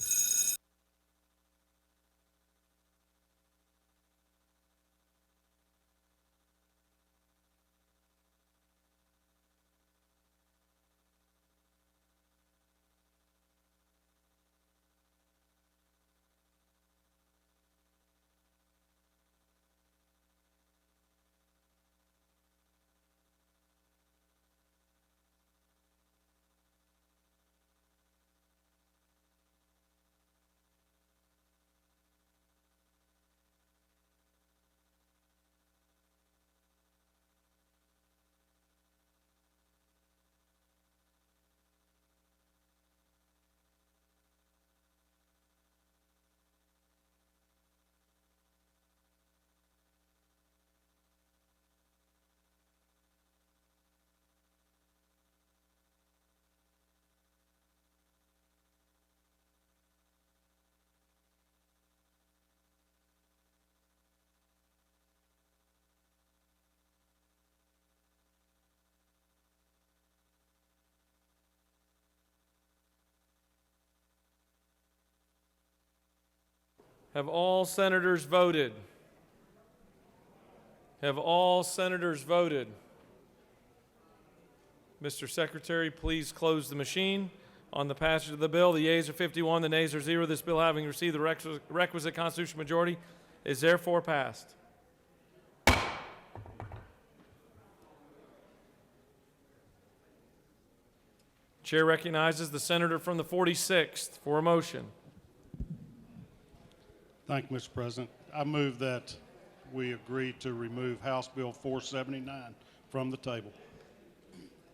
Have all senators voted? Have all senators voted? Mr. Secretary, please close the machine. On the passage of the bill, the yeas are 51, the nays are 0. This bill, having received the requisite constitutional majority, is therefore passed. Chair recognizes the senator from the 46th for a motion. Thank you, Mr. President. I move that we agree to remove House Bill 479 from the table.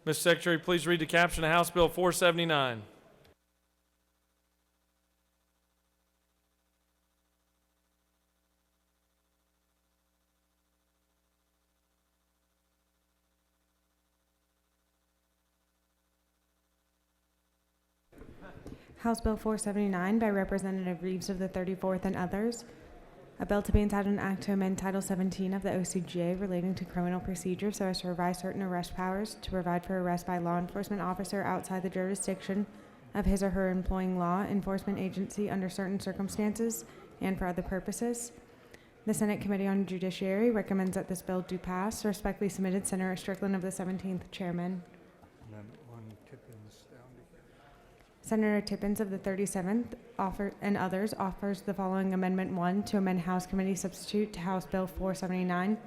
Mr. Secretary, please read the caption of House Bill 479. House Bill 479 by Representative Reeves of the 34th and others. A bill to be entitled an act to amend Title 17 of the OCGA relating to criminal procedure so as to revise certain arrest powers, to provide for arrest by law enforcement officer outside the jurisdiction of his or her employing law enforcement agency under certain circumstances and for other purposes. The Senate Committee on Judiciary recommends that this bill do pass. Respectfully submitted, Senator Strickland of the 17th, Chairman. Senator Tippins of the 37th and others offers the following Amendment 1 to amend House Committee substitute to House Bill 479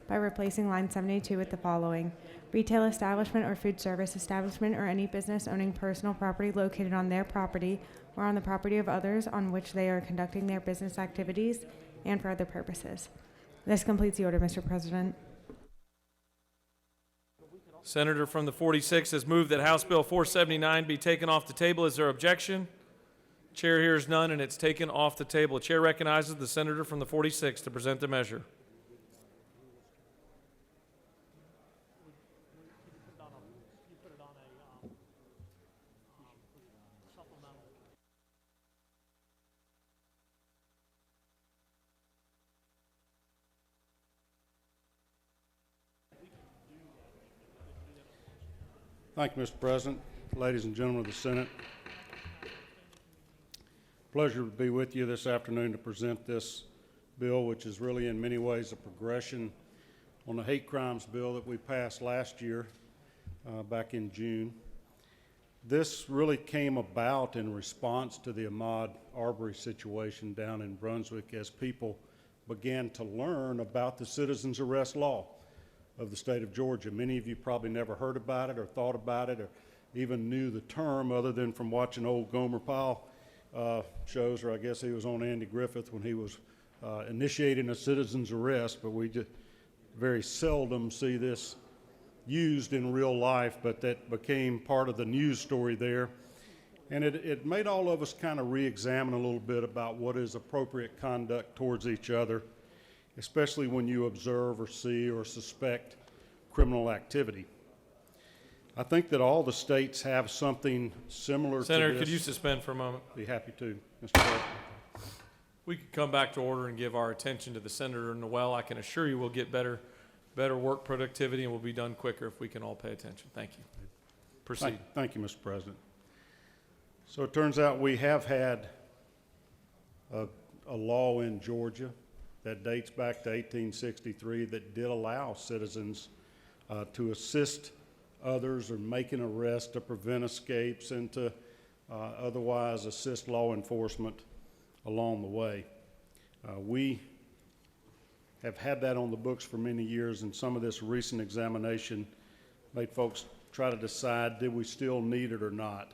by replacing line 72 with the following. Retail establishment or food service establishment or any business owning personal property located on their property or on the property of others on which they are conducting their business activities and for other purposes. This completes the order, Mr. President. Senator from the 46th has moved that House Bill 479 be taken off the table. Is there objection? Chair hears none, and it's taken off the table. Chair recognizes the senator from the 46th to present the measure. Thank you, Mr. President, ladies and gentlemen of the Senate. Pleasure to be with you this afternoon to present this bill, which is really in many ways a progression on the hate crimes bill that we passed last year, back in June. This really came about in response to the Ahmaud Arbery situation down in Brunswick as people began to learn about the citizen's arrest law of the state of Georgia. Many of you probably never heard about it or thought about it or even knew the term other than from watching old Gomer Pyle shows, or I guess he was on Andy Griffith when he was initiating a citizen's arrest, but we just very seldom see this used in real life, but that became part of the news story there. And it made all of us kind of re-examine a little bit about what is appropriate conduct towards each other, especially when you observe or see or suspect criminal activity. I think that all the states have something similar to this. Senator, could you suspend for a moment? Be happy to, Mr. President. We could come back to order and give our attention to the Senator Noel. I can assure you we'll get better work productivity and we'll be done quicker if we can all pay attention. Thank you. Proceed. Thank you, Mr. President. So it turns out we have had a law in Georgia that dates back to 1863 that did allow citizens to assist others or make an arrest to prevent escapes and to otherwise assist law enforcement along the way. We have had that on the books for many years, and some of this recent examination made folks try to decide, did we still need it or not?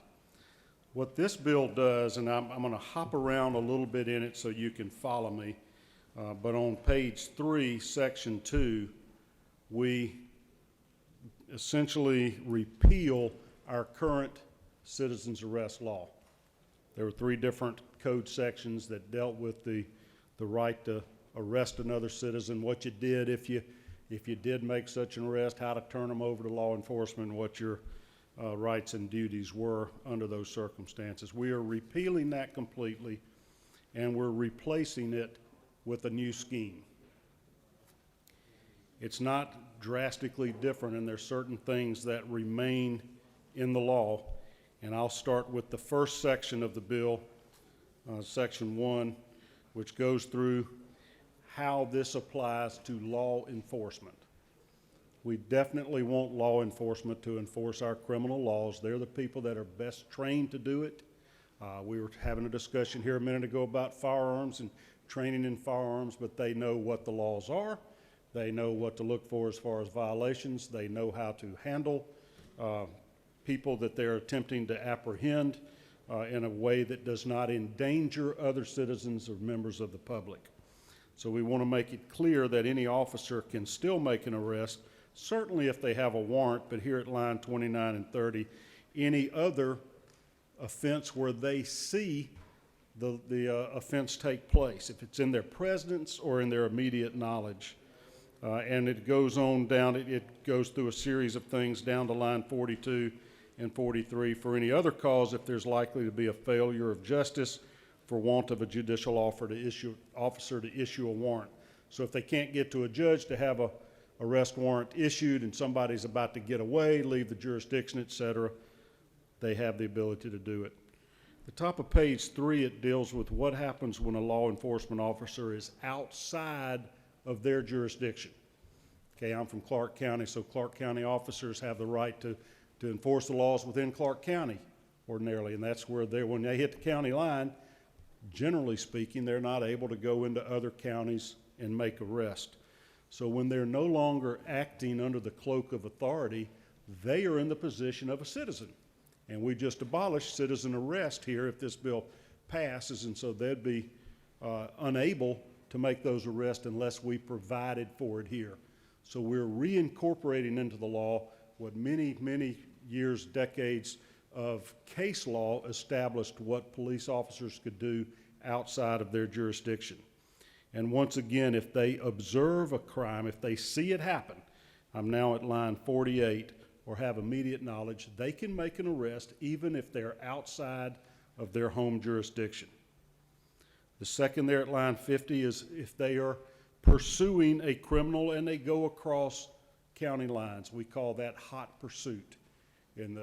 What this bill does, and I'm going to hop around a little bit in it so you can follow me, but on page 3, section 2, we essentially repeal our current citizen's arrest law. There were 3 different code sections that dealt with the right to arrest another citizen, what you did if you did make such an arrest, how to turn them over to law enforcement, and what your rights and duties were under those circumstances. We are repealing that completely, and we're replacing it with a new scheme. It's not drastically different, and there's certain things that remain in the law. And I'll start with the first section of the bill, section 1, which goes through how this applies to law enforcement. We definitely want law enforcement to enforce our criminal laws. They're the people that are best trained to do it. We were having a discussion here a minute ago about firearms and training in firearms, but they know what the laws are. They know what to look for as far as violations. They know how to handle people that they're attempting to apprehend in a way that does not endanger other citizens or members of the public. So we want to make it clear that any officer can still make an arrest, certainly if they have a warrant, but here at line 29 and 30, any other offense where they see the offense take place, if it's in their presence or in their immediate knowledge. And it goes on down, it goes through a series of things down to line 42 and 43. For any other cause, if there's likely to be a failure of justice for want of a judicial officer to issue a warrant. So if they can't get to a judge to have a arrest warrant issued and somebody's about to get away, leave the jurisdiction, et cetera, they have the ability to do it. The top of page 3, it deals with what happens when a law enforcement officer is outside of their jurisdiction. Okay, I'm from Clark County, so Clark County officers have the right to enforce the laws within Clark County ordinarily, and that's where when they hit the county line, generally speaking, they're not able to go into other counties and make arrests. So when they're no longer acting under the cloak of authority, they are in the position of a citizen. And we just abolished citizen arrest here if this bill passes, and so they'd be unable to make those arrests unless we provided for it here. So we're reincorporating into the law what many, many years, decades of case law established what police officers could do outside of their jurisdiction. And once again, if they observe a crime, if they see it happen, I'm now at line 48, or have immediate knowledge, they can make an arrest even if they're outside of their home jurisdiction. The second there at line 50 is if they are pursuing a criminal and they go across county lines. We call that hot pursuit. And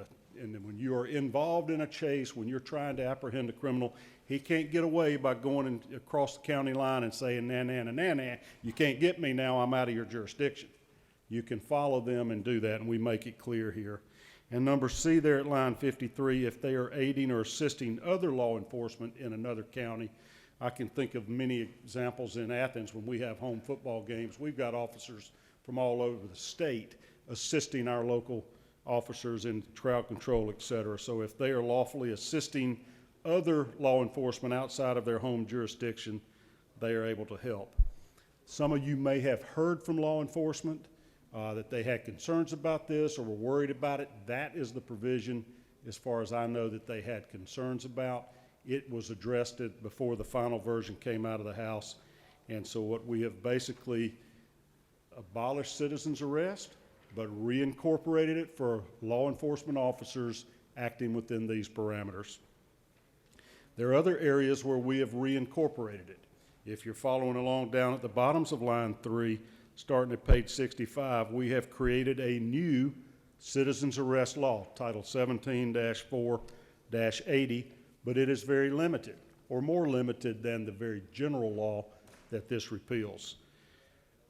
when you are involved in a chase, when you're trying to apprehend a criminal, he can't get away by going across the county line and saying, nah, nah, nah, nah, nah, you can't get me now, I'm out of your jurisdiction. You can follow them and do that, and we make it clear here. And number C there at line 53, if they are aiding or assisting other law enforcement in another county. I can think of many examples in Athens when we have home football games. We've got officers from all over the state assisting our local officers in crowd control, et cetera. So if they are lawfully assisting other law enforcement outside of their home jurisdiction, they are able to help. Some of you may have heard from law enforcement that they had concerns about this or were worried about it. That is the provision, as far as I know, that they had concerns about. It was addressed before the final version came out of the House. And so what we have basically abolished citizens arrest, but reincorporated it for law enforcement officers acting within these parameters. There are other areas where we have reincorporated it. If you're following along down at the bottoms of line 3, starting at page 65, we have created a new citizens arrest law, Title 17-4-80, but it is very limited, or more limited than the very general law that this repeals.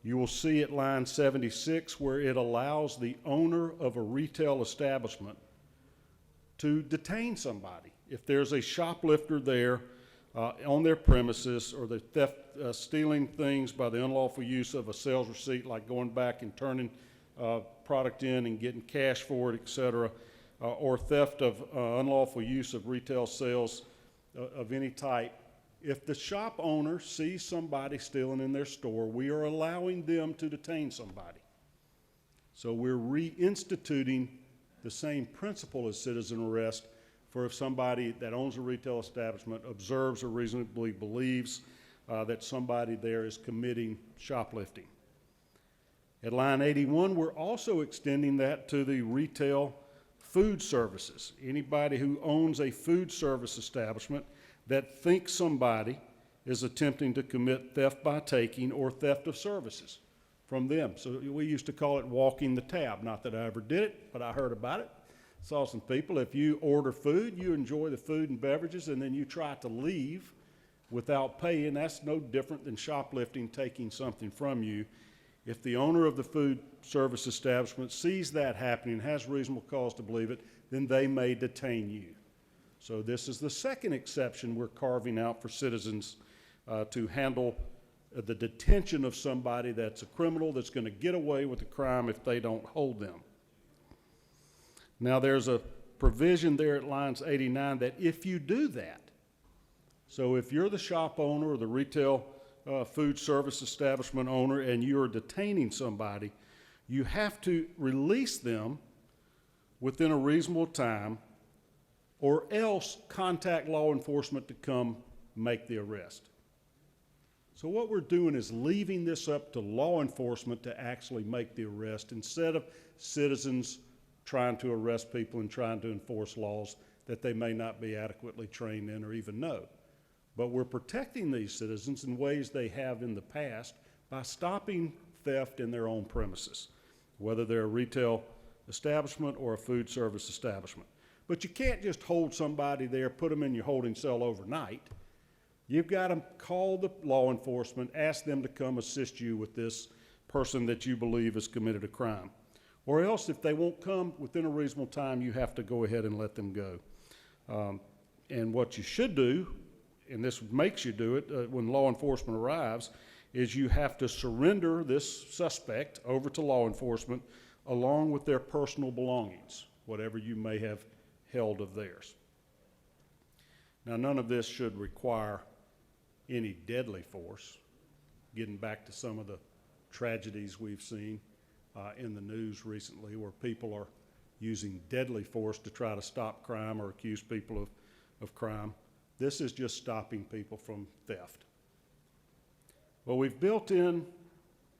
You will see at line 76 where it allows the owner of a retail establishment to detain somebody. If there's a shoplifter there on their premises, or the theft, stealing things by the unlawful use of a sales receipt, like going back and turning product in and getting cash for it, et cetera, or theft of unlawful use of retail sales of any type. If the shop owner sees somebody stealing in their store, we are allowing them to detain somebody. So we're reinstituting the same principle as citizen arrest for if somebody that owns a retail establishment observes or reasonably believes that somebody there is committing shoplifting. At line 81, we're also extending that to the retail food services. Anybody who owns a food service establishment that thinks somebody is attempting to commit theft by taking or theft of services from them. So we used to call it walking the tab. Not that I ever did it, but I heard about it. Saw some people, if you order food, you enjoy the food and beverages, and then you try to leave without paying, that's no different than shoplifting, taking something from you. If the owner of the food service establishment sees that happening, has reasonable cause to believe it, then they may detain you. So this is the second exception we're carving out for citizens to handle the detention of somebody that's a criminal that's going to get away with the crime if they don't hold them. Now there's a provision there at lines 89 that if you do that, so if you're the shop owner or the retail food service establishment owner and you're detaining somebody, you have to release them within a reasonable time, or else contact law enforcement to come make the arrest. So what we're doing is leaving this up to law enforcement to actually make the arrest instead of citizens trying to arrest people and trying to enforce laws that they may not be adequately trained in or even know. But we're protecting these citizens in ways they have in the past by stopping theft in their own premises, whether they're a retail establishment or a food service establishment. But you can't just hold somebody there, put them in your holding cell overnight. You've got to call the law enforcement, ask them to come assist you with this person that you believe has committed a crime. Or else, if they won't come within a reasonable time, you have to go ahead and let them go. And what you should do, and this makes you do it when law enforcement arrives, is you have to surrender this suspect over to law enforcement along with their personal belongings, whatever you may have held of theirs. Now, none of this should require any deadly force, getting back to some of the tragedies we've seen in the news recently where people are using deadly force to try to stop crime or accuse people of crime. This is just stopping people from theft. Well, we've built in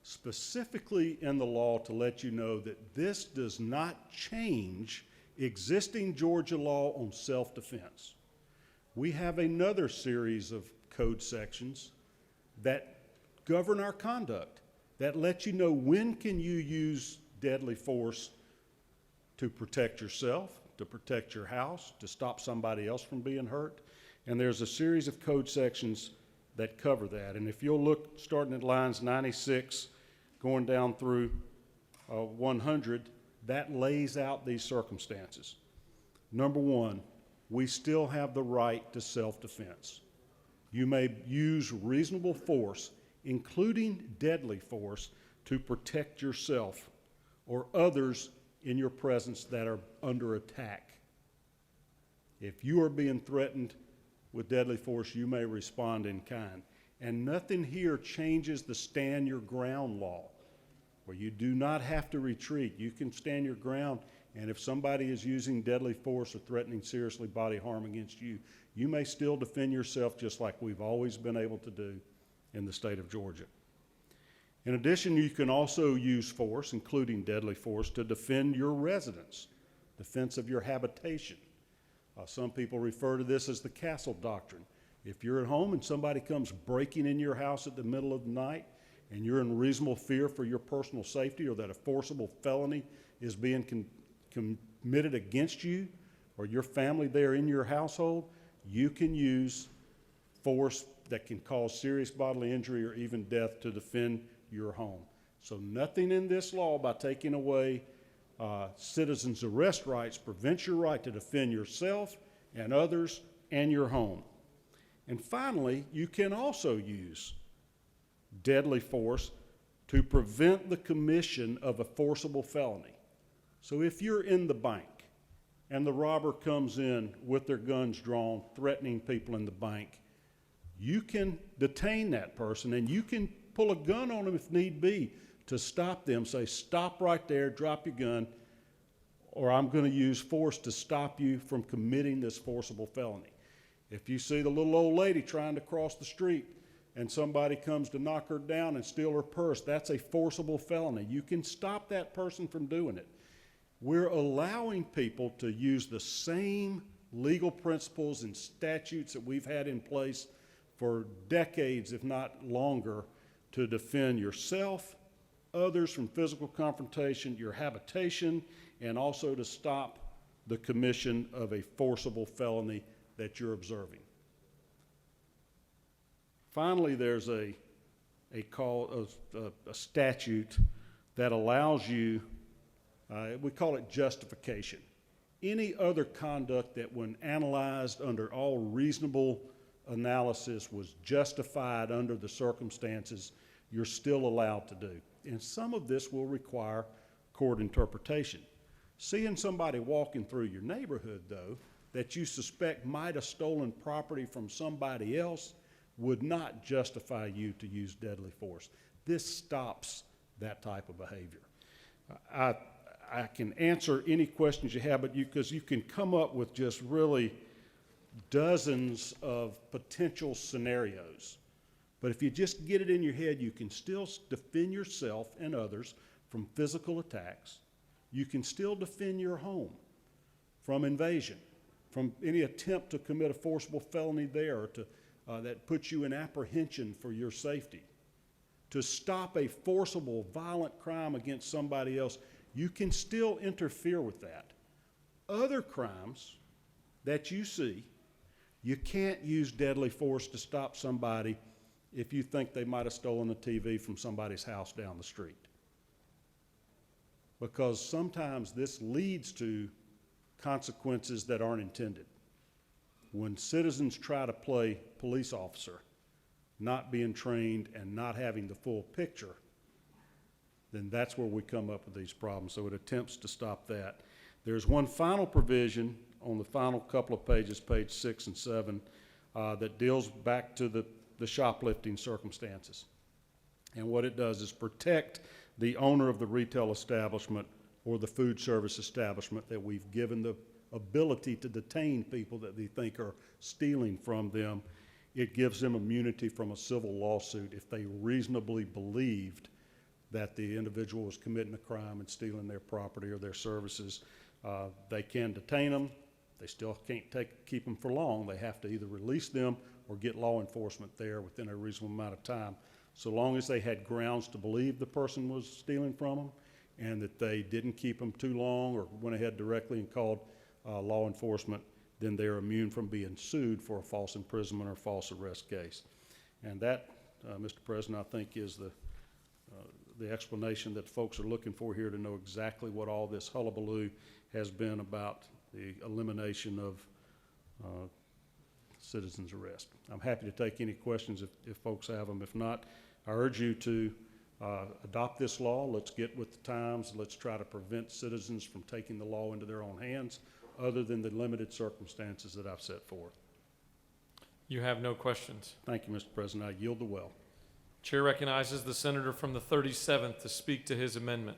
specifically in the law to let you know that this does not change existing Georgia law on self-defense. We have another series of code sections that govern our conduct, that let you know when can you use deadly force to protect yourself, to protect your house, to stop somebody else from being hurt. And there's a series of code sections that cover that. And if you'll look, starting at lines 96, going down through 100, that lays out these circumstances. Number one, we still have the right to self-defense. You may use reasonable force, including deadly force, to protect yourself or others in your presence that are under attack. If you are being threatened with deadly force, you may respond in kind. And nothing here changes the stand your ground law, where you do not have to retreat. You can stand your ground, and if somebody is using deadly force or threatening seriously bodily harm against you, you may still defend yourself just like we've always been able to do in the state of Georgia. In addition, you can also use force, including deadly force, to defend your residence, defense of your habitation. Some people refer to this as the castle doctrine. If you're at home and somebody comes breaking in your house at the middle of the night and you're in reasonable fear for your personal safety, or that a forcible felony is being committed against you or your family there in your household, you can use force that can cause serious bodily injury or even death to defend your home. So nothing in this law, by taking away citizens' arrest rights, prevents your right to defend yourself and others and your home. And finally, you can also use deadly force to prevent the commission of a forcible felony. So if you're in the bank and the robber comes in with their guns drawn, threatening people in the bank, you can detain that person and you can pull a gun on them if need be to stop them. Say, stop right there, drop your gun, or I'm going to use force to stop you from committing this forcible felony. If you see the little old lady trying to cross the street and somebody comes to knock her down and steal her purse, that's a forcible felony. You can stop that person from doing it. We're allowing people to use the same legal principles and statutes that we've had in place for decades, if not longer, to defend yourself, others from physical confrontation, your habitation, and also to stop the commission of a forcible felony that you're observing. Finally, there's a statute that allows you, we call it justification. Any other conduct that, when analyzed under all reasonable analysis, was justified under the circumstances, you're still allowed to do. And some of this will require court interpretation. Seeing somebody walking through your neighborhood, though, that you suspect might have stolen property from somebody else would not justify you to use deadly force. This stops that type of behavior. I can answer any questions you have, but because you can come up with just really dozens of potential scenarios. But if you just get it in your head, you can still defend yourself and others from physical attacks. You can still defend your home from invasion, from any attempt to commit a forcible felony there, or to, that puts you in apprehension for your safety. To stop a forcible, violent crime against somebody else, you can still interfere with that. Other crimes that you see, you can't use deadly force to stop somebody if you think they might have stolen a TV from somebody's house down the street. Because sometimes this leads to consequences that aren't intended. When citizens try to play police officer, not being trained and not having the full picture, then that's where we come up with these problems. So it attempts to stop that. There's one final provision on the final couple of pages, page 6 and 7, that deals back to the shoplifting circumstances. And what it does is protect the owner of the retail establishment or the food service establishment, that we've given the ability to detain people that they think are stealing from them. It gives them immunity from a civil lawsuit if they reasonably believed that the individual was committing a crime and stealing their property or their services. They can detain them. They still can't keep them for long. They have to either release them or get law enforcement there within a reasonable amount of time. So long as they had grounds to believe the person was stealing from them and that they didn't keep them too long or went ahead directly and called law enforcement, then they're immune from being sued for a false imprisonment or false arrest case. And that, Mr. President, I think is the explanation that folks are looking for here, to know exactly what all this hullabaloo has been about the elimination of citizens' arrest. I'm happy to take any questions if folks have them. If not, I urge you to adopt this law. Let's get with the times. Let's try to prevent citizens from taking the law into their own hands, other than the limited circumstances that I've set forth. You have no questions. Thank you, Mr. President. I yield the well. Chair recognizes the senator from the 37th to speak to his amendment.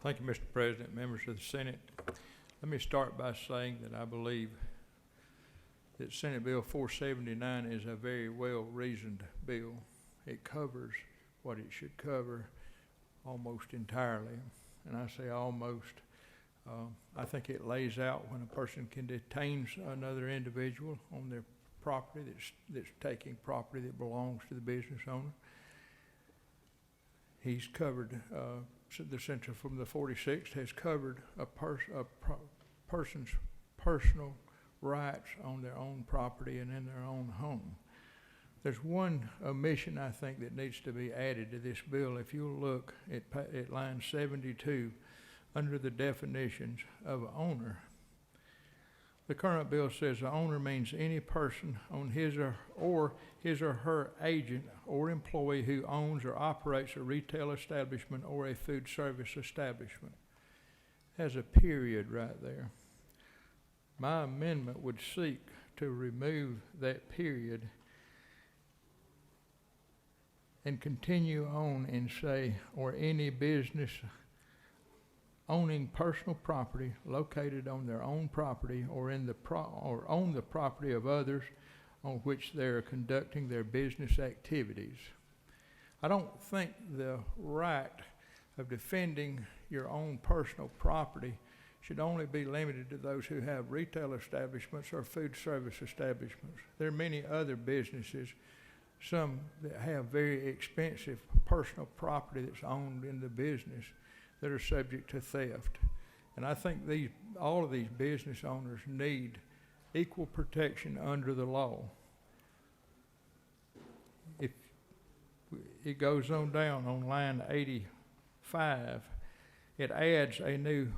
Thank you, Mr. President, members of the Senate. Let me start by saying that I believe that Senate Bill 479 is a very well-reasoned bill. It covers what it should cover almost entirely, and I say almost. I think it lays out when a person can detain another individual on their property that's taking property that belongs to the business owner. He's covered, the senator from the 46th has covered a person's personal rights on their own property and in their own home. There's one omission, I think, that needs to be added to this bill. If you'll look at line 72, under the definitions of owner, the current bill says the owner means any person on his or her agent or employee who owns or operates a retail establishment or a food service establishment. Has a period right there. My amendment would seek to remove that period and continue on and say, or any business owning personal property located on their own property or on the property of others on which they are conducting their business activities. I don't think the right of defending your own personal property should only be limited to those who have retail establishments or food service establishments. There are many other businesses, some that have very expensive personal property that's owned in the business, that are subject to theft. And I think all of these business owners need equal protection under the law. If it goes on down on line 85, it adds a new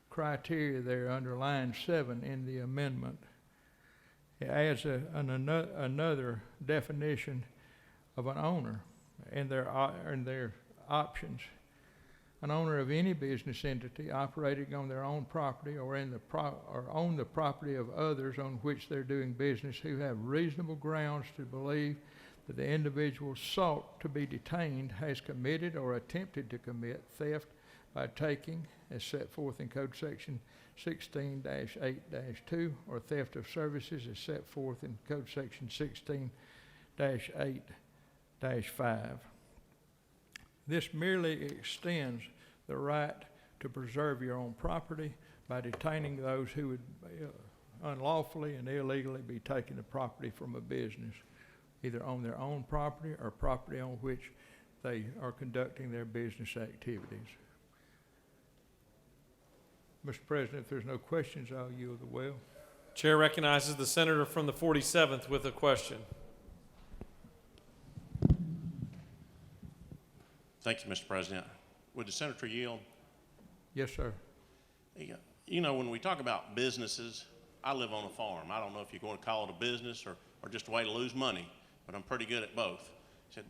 criteria there under line 7 in the amendment. It adds another definition of an owner and their options. An owner of any business entity operating on their own property or on the property of others on which they're doing business who have reasonable grounds to believe that the individual sought to be detained has committed or attempted to commit theft by taking, as set forth in Code Section 16-8-2, or theft of services as set forth in Code Section 16-8-5. This merely extends the right to preserve your own property by detaining those who would unlawfully and illegally be taking the property from a business, either on their own property or property on which they are conducting their business activities. Mr. President, if there's no questions, I'll yield the well. Chair recognizes the senator from the 47th with a question. Thank you, Mr. President. Would the senator yield? Yes, sir. You know, when we talk about businesses, I live on a farm. I don't know if you're going to call it a business or just a way to lose money, but I'm pretty good at both. Said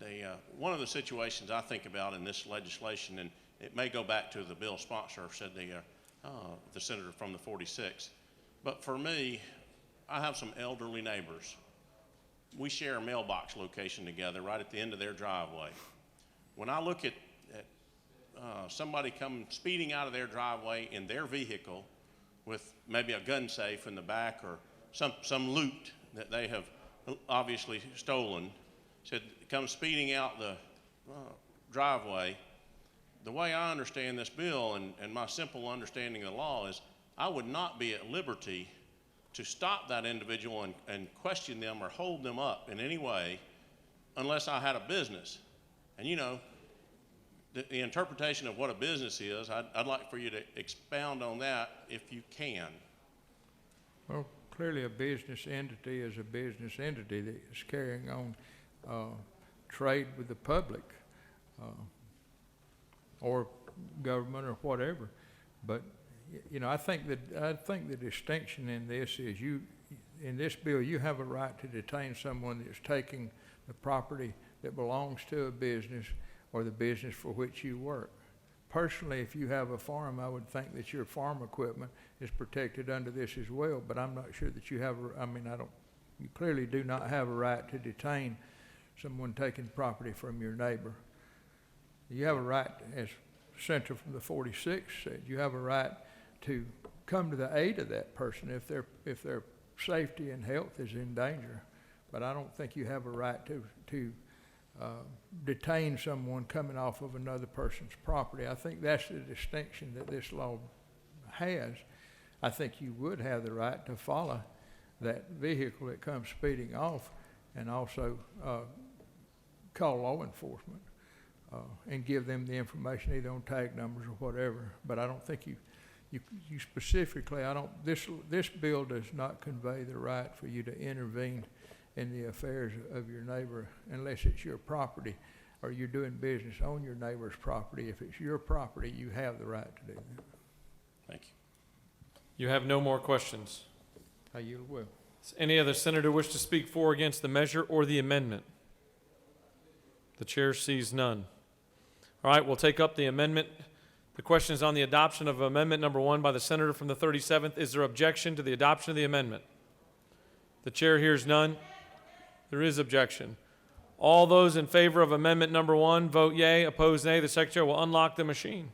one of the situations I think about in this legislation, and it may go back to the bill sponsor, said the senator from the 46, but for me, I have some elderly neighbors. We share a mailbox location together right at the end of their driveway. When I look at somebody come speeding out of their driveway in their vehicle with maybe a gun safe in the back or some loot that they have obviously stolen, said come speeding out the driveway, the way I understand this bill and my simple understanding of the law is I would not be at liberty to stop that individual and question them or hold them up in any way unless I had a business. And you know, the interpretation of what a business is, I'd like for you to expound on that if you can. Well, clearly a business entity is a business entity that is carrying on trade with the public or government or whatever. But you know, I think the distinction in this is in this bill you have a right to detain someone that's taking the property that belongs to a business or the business for which you work. Personally, if you have a farm, I would think that your farm equipment is protected under this as well, but I'm not sure that you have, you clearly do not have a right to detain someone taking property from your neighbor. You have a right, as Senator from the 46 said, you have a right to come to the aid of that person if their safety and health is in danger. But I don't think you have a right to detain someone coming off of another person's property. I think that's the distinction that this law has. I think you would have the right to follow that vehicle that comes speeding off and also call law enforcement and give them the information either on tag numbers or whatever. But I don't think you specifically, this bill does not convey the right for you to intervene in the affairs of your neighbor unless it's your property or you're doing business on your neighbor's property. If it's your property, you have the right to do that. Thank you. You have no more questions. I yield will. Does any other senator wish to speak for or against the measure or the amendment? The chair sees none. All right, we'll take up the amendment. The question is on the adoption of amendment number 1 by the senator from the 37th. Is there objection to the adoption of the amendment? The chair hears none. There is objection. All those in favor of amendment number 1, vote yea. Opposed, nay. The secretary will unlock the machine.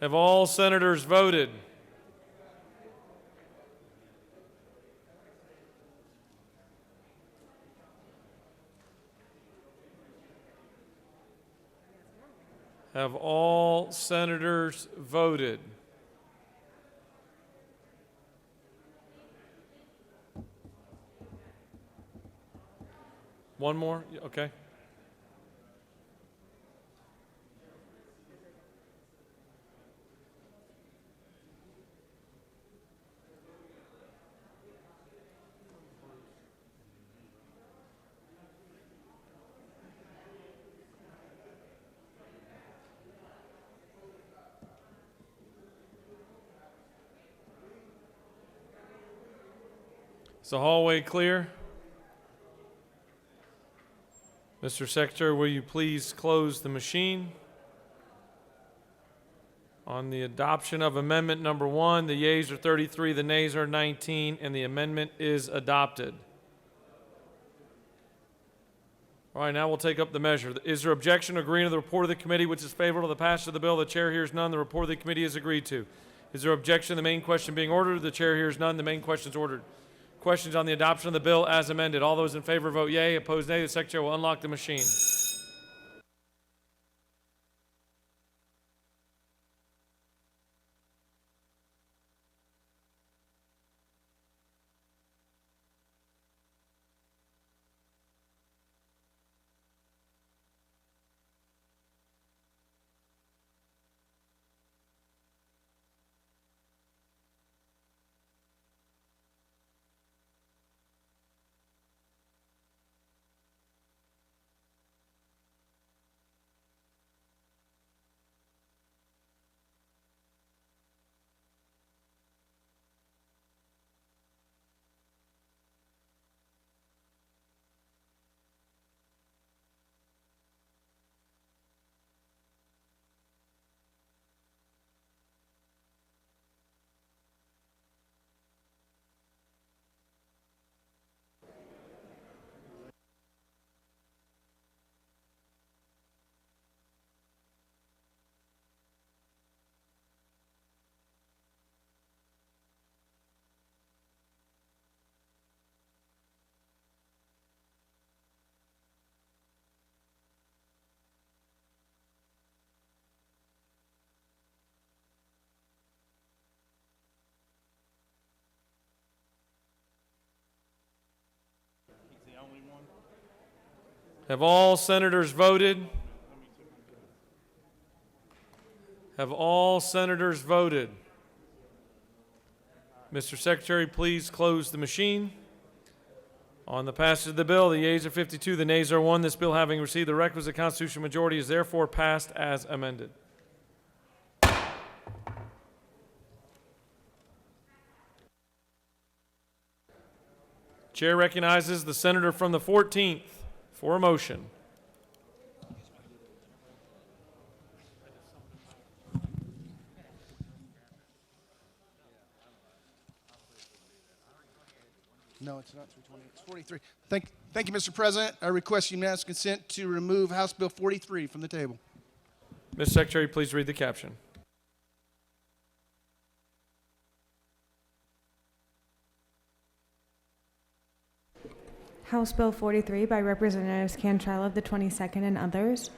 Have all senators voted? Have all senators voted? One more? Okay. Is the hallway clear? Mr. Secretary, will you please close the machine? On the adoption of amendment number 1, the yeas are 33, the nays are 19, and the amendment is adopted. All right, now we'll take up the measure. Is there objection or agreeing to the report of the committee which is favorable to the passage of the bill? The chair hears none. The report of the committee is agreed to. Is there objection to the main question being ordered? The chair hears none. The main question is ordered. Questions on the adoption of the bill as amended? All those in favor vote yea. Opposed, nay. The Secretary will unlock the machine. Have all senators voted? Have all senators voted? Mr. Secretary, please close the machine. On the passage of the bill, the yeas are 52, the nays are 1. This bill, having received the requisite constitutional majority, is therefore passed as amended. Chair recognizes the senator from the 14th for a motion. No, it's not 320. It's 43. Thank you, Mr. President. I request unanimous consent to remove House Bill 43 from the table. Mr. Secretary, please read the caption. House Bill 43 by Representatives Cantrell of the 22nd and others.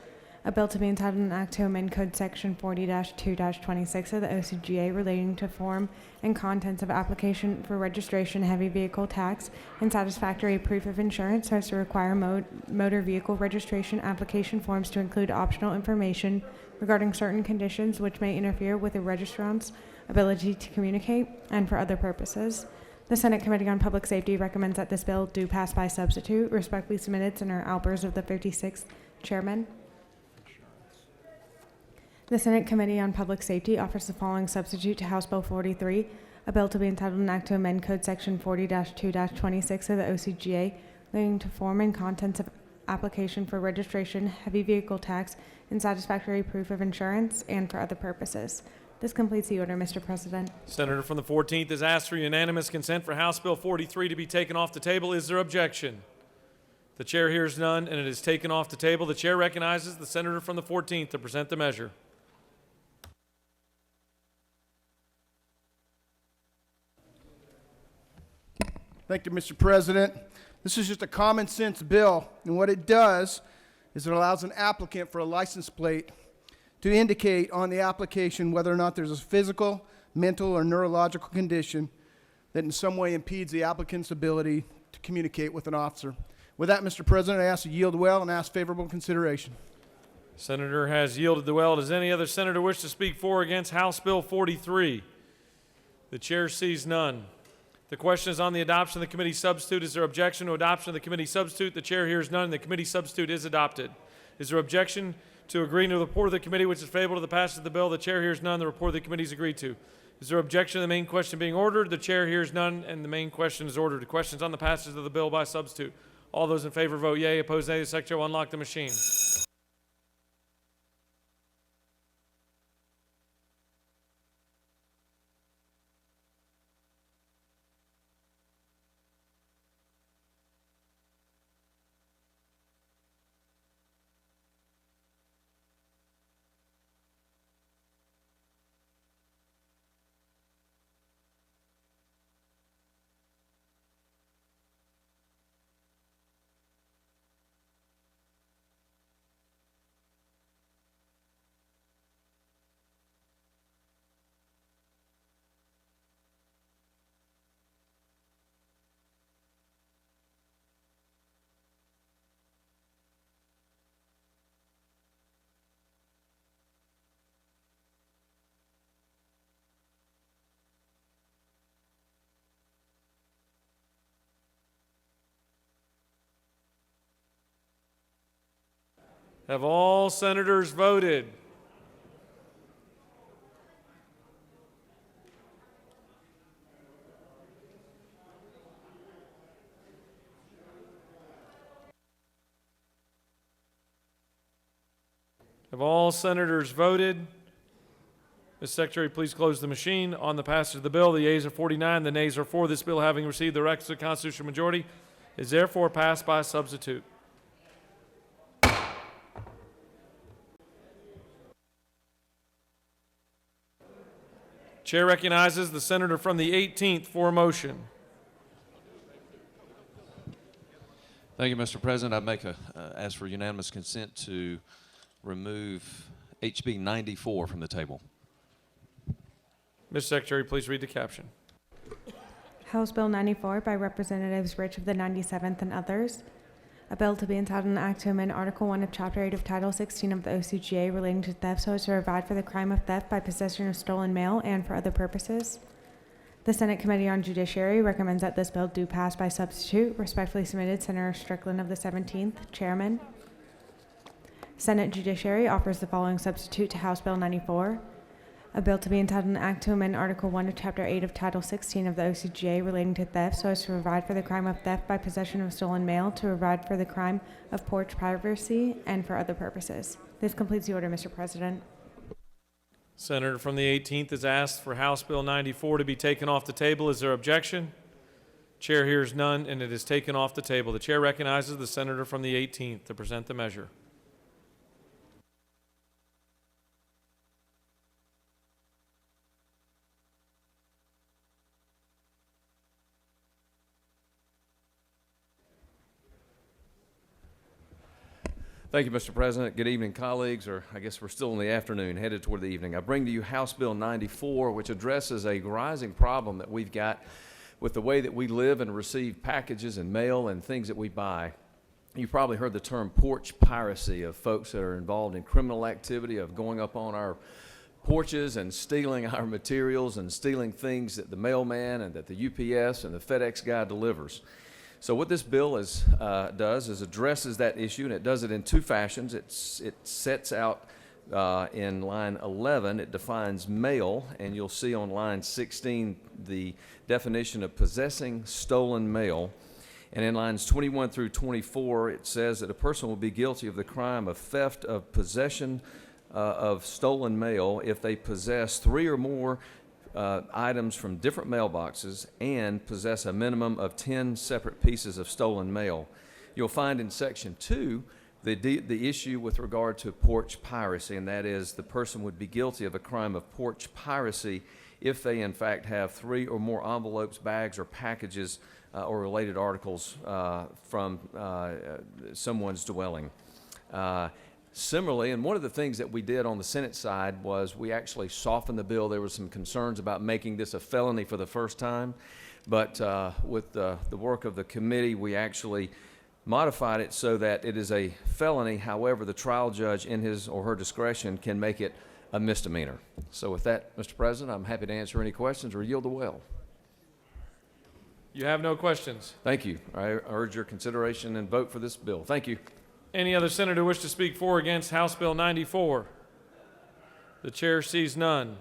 A bill to be entitled an act to amend Code Section 40-2-26 of the OCGA relating to form and contents of application for registration heavy vehicle tax and satisfactory proof of insurance so as to require motor vehicle registration application forms to include optional information regarding certain conditions which may interfere with a registrant's ability to communicate and for other purposes. The Senate Committee on Public Safety recommends that this bill do pass by substitute. Respectfully submitted, Senator Albers of the 56th Chairman. The Senate Committee on Public Safety offers the following substitute to House Bill 43, a bill to be entitled an act to amend Code Section 40-2-26 of the OCGA relating to form and contents of application for registration, heavy vehicle tax, and satisfactory proof of insurance, and for other purposes. This completes the order, Mr. President. Senator from the 14th has asked for unanimous consent for House Bill 43 to be taken off the table. Is there objection? The chair hears none, and it is taken off the table. The chair recognizes the senator from the 14th to present the measure. Thank you, Mr. President. This is just a common sense bill, and what it does is it allows an applicant for a license plate to indicate on the application whether or not there's a physical, mental, or neurological condition that in some way impedes the applicant's ability to communicate with an officer. With that, Mr. President, I ask you yield well and ask favorable consideration. Senator has yielded the well. Does any other senator wish to speak for or against House Bill 43? The chair sees none. The question is on the adoption of the committee substitute. Is there objection to adoption of the committee substitute? The chair hears none, and the committee substitute is adopted. Is there objection to agreeing to the report of the committee which is favorable to the passage of the bill? The chair hears none. The report of the committee is agreed to. Is there objection to the main question being ordered? The chair hears none, and the main question is ordered. The questions on the passage of the bill by substitute. All those in favor vote yea. Opposed, nay. The secretary will unlock the machine. Have all senators voted? Have all senators voted? Ms. Secretary, please close the machine. On the passage of the bill, the yeas are 49, the nays are 4. This bill, having received the requisite constitutional majority, is therefore passed by substitute. Chair recognizes the senator from the 18th for a motion. Thank you, Mr. President. I ask for unanimous consent to remove HB 94 from the table. Ms. Secretary, please read the caption. House Bill 94 by Representatives Rich of the 97th and others. A bill to be entitled an act to amend Article 1 of Chapter 8 of Title 16 of the OCGA relating to theft so as to provide for the crime of theft by possession of stolen mail and for other purposes. The Senate Committee on Judiciary recommends that this bill do pass by substitute. Respectfully submitted, Senator Strickland of the 17th, Chairman. Senate Judiciary offers the following substitute to House Bill 94. A bill to be entitled an act to amend Article 1 of Chapter 8 of Title 16 of the OCGA relating to theft so as to provide for the crime of theft by possession of stolen mail, to provide for the crime of porch piracy, and for other purposes. This completes the order, Mr. President. Senator from the 18th has asked for House Bill 94 to be taken off the table. Is there objection? Chair hears none, and it is taken off the table. The chair recognizes the senator from the 18th to present the measure. Thank you, Mr. President. Good evening, colleagues, or I guess we're still in the afternoon, headed toward the evening. I bring to you House Bill 94, which addresses a rising problem that we've got with the way that we live and receive packages and mail and things that we buy. You've probably heard the term porch piracy, of folks that are involved in criminal activity, of going up on our porches and stealing our materials and stealing things that the mailman and that the UPS and the FedEx guy delivers. So what this bill does is addresses that issue, and it does it in two fashions. It sets out in line 11, it defines mail, and you'll see on line 16 the definition of possessing stolen mail. And in lines 21 through 24, it says that a person will be guilty of the crime of theft of possession of stolen mail if they possess 3 or more items from different mailboxes and possess a minimum of 10 separate pieces of stolen mail. You'll find in Section 2 the issue with regard to porch piracy, and that is the person would be guilty of a crime of porch piracy if they in fact have 3 or more envelopes, bags, or packages or related articles from someone's dwelling. Similarly, and one of the things that we did on the Senate side was we actually softened the bill. There were some concerns about making this a felony for the first time, but with the work of the committee, we actually modified it so that it is a felony. However, the trial judge, in his or her discretion, can make it a misdemeanor. So with that, Mr. President, I'm happy to answer any questions or yield the well. You have no questions. Thank you. I urge your consideration and vote for this bill. Thank you. Any other senator wish to speak for or against House Bill 94? The chair sees none.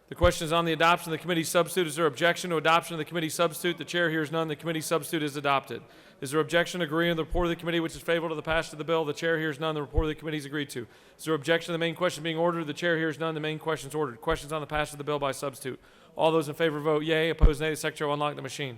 The question is on the adoption of the committee substitute. Is there objection to adoption of the committee substitute? The chair hears none. The committee substitute is adopted. Is there objection to agreeing with the report of the committee which is favorable to the passage of the bill? The chair hears none. The report of the committee is agreed to. Is there objection to the main question being ordered? The chair hears none. The main question is ordered. Questions on the passage of the bill by substitute. All those in favor vote yea. Opposed nay. The secretary will unlock the machine.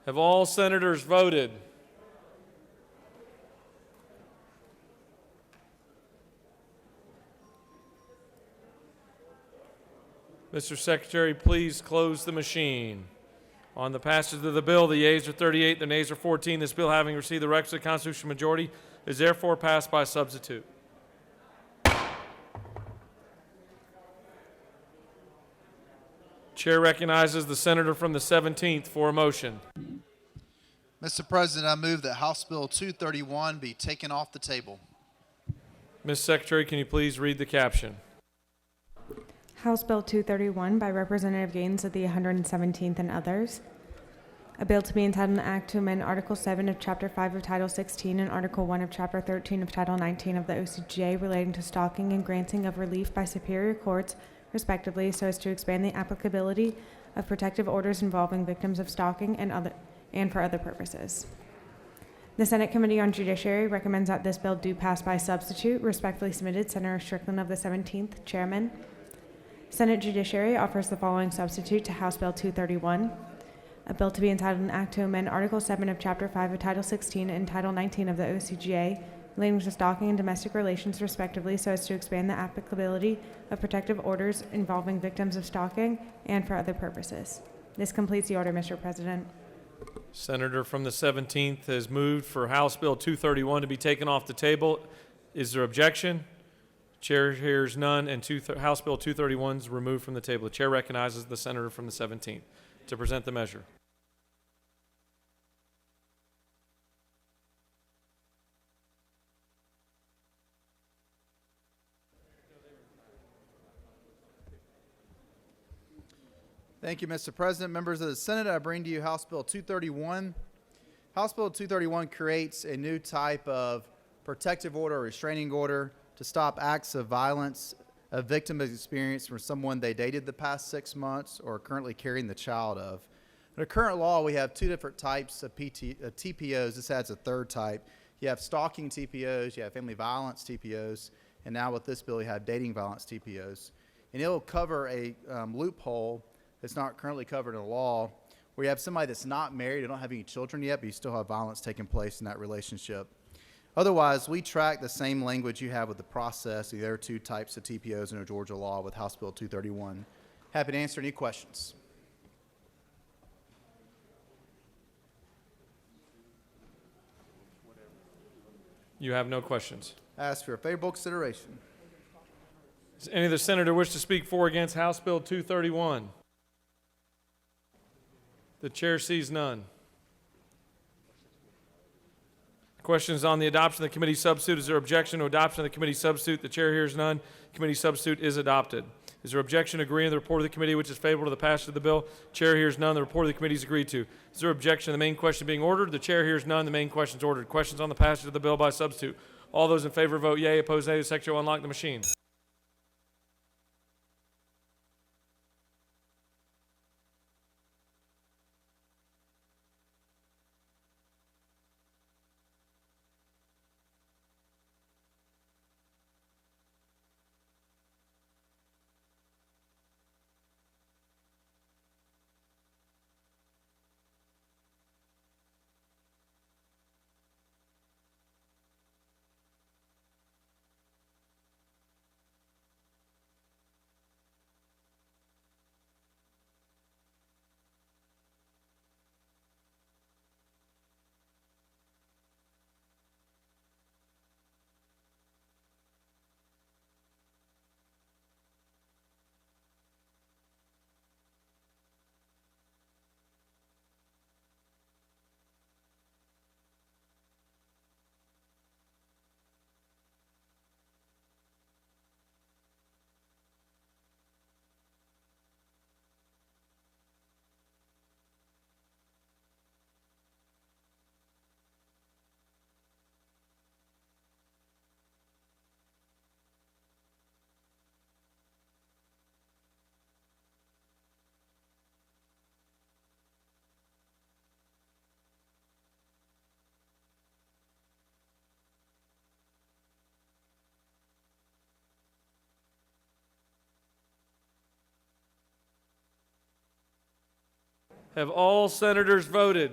Have all senators voted? Mr. Secretary, please close the machine. On the passage of the bill, the yeas are 38, the nays are 14. This bill, having received the requisite constitutional majority, is therefore passed by substitute. Chair recognizes the senator from the 17th for a motion. Mr. President, I move that House Bill 231 be taken off the table. Ms. Secretary, can you please read the caption? House Bill 231 by Representative Gaines of the 117th and others. A bill to be entitled an act to amend Article 7 of Chapter 5 of Title 16 and Article 1 of Chapter 13 of Title 19 of the OCGA relating to stalking and granting of relief by superior courts, respectively, so as to expand the applicability of protective orders involving victims of stalking and for other purposes. The Senate Committee on Judiciary recommends that this bill do pass by substitute. Respectfully submitted, Senator Strickland of the 17th, Chairman. Senate Judiciary offers the following substitute to House Bill 231. A bill to be entitled an act to amend Article 7 of Chapter 5 of Title 16 and Title 19 of the OCGA relating to stalking and domestic relations, respectively, so as to expand the applicability of protective orders involving victims of stalking and for other purposes. This completes the order, Mr. President. Senator from the 17th has moved for House Bill 231 to be taken off the table. Is there objection? Chair hears none, and House Bill 231 is removed from the table. The chair recognizes the senator from the 17th to present the measure. Thank you, Mr. President. Members of the Senate, I bring to you House Bill 231. House Bill 231 creates a new type of protective order or restraining order to stop acts of violence a victim has experienced from someone they dated the past 6 months or are currently carrying the child of. Under current law, we have two different types of TPOs. This adds a third type. You have stalking TPOs, you have family violence TPOs, and now with this bill, you have dating violence TPOs. And it'll cover a loophole that's not currently covered in the law, where you have somebody that's not married, they don't have any children yet, but you still have violence taking place in that relationship. Otherwise, we track the same language you have with the process, the other two types of TPOs under Georgia law with House Bill 231. Happy to answer any questions. You have no questions. I ask for a favorable consideration. Does any of the senator wish to speak for or against House Bill 231? The chair sees none. Questions on the adoption of the committee substitute. Is there objection to adoption of the committee substitute? The chair hears none. Committee substitute is adopted. Is there objection to agreeing to the report of the committee which is favorable to the passage of the bill? Chair hears none. The report of the committee is agreed to. Is there objection to the main question being ordered? The chair hears none. The main question is ordered. Questions on the passage of the bill by substitute. All those in favor vote yea. Opposed nay. The secretary will unlock the machine. Have all senators voted?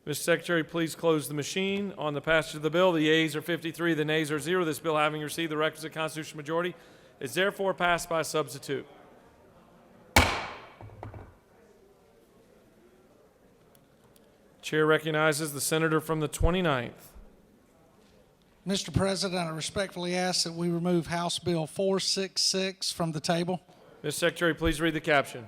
Mr. Secretary, please close the machine. On the passage of the bill, the yeas are 53, the nays are 0. This bill, having received the requisite constitutional majority, is therefore passed by substitute. Chair recognizes the senator from the 29th. Mr. President, I respectfully ask that we remove House Bill 466 from the table. Mr. Secretary, please read the caption.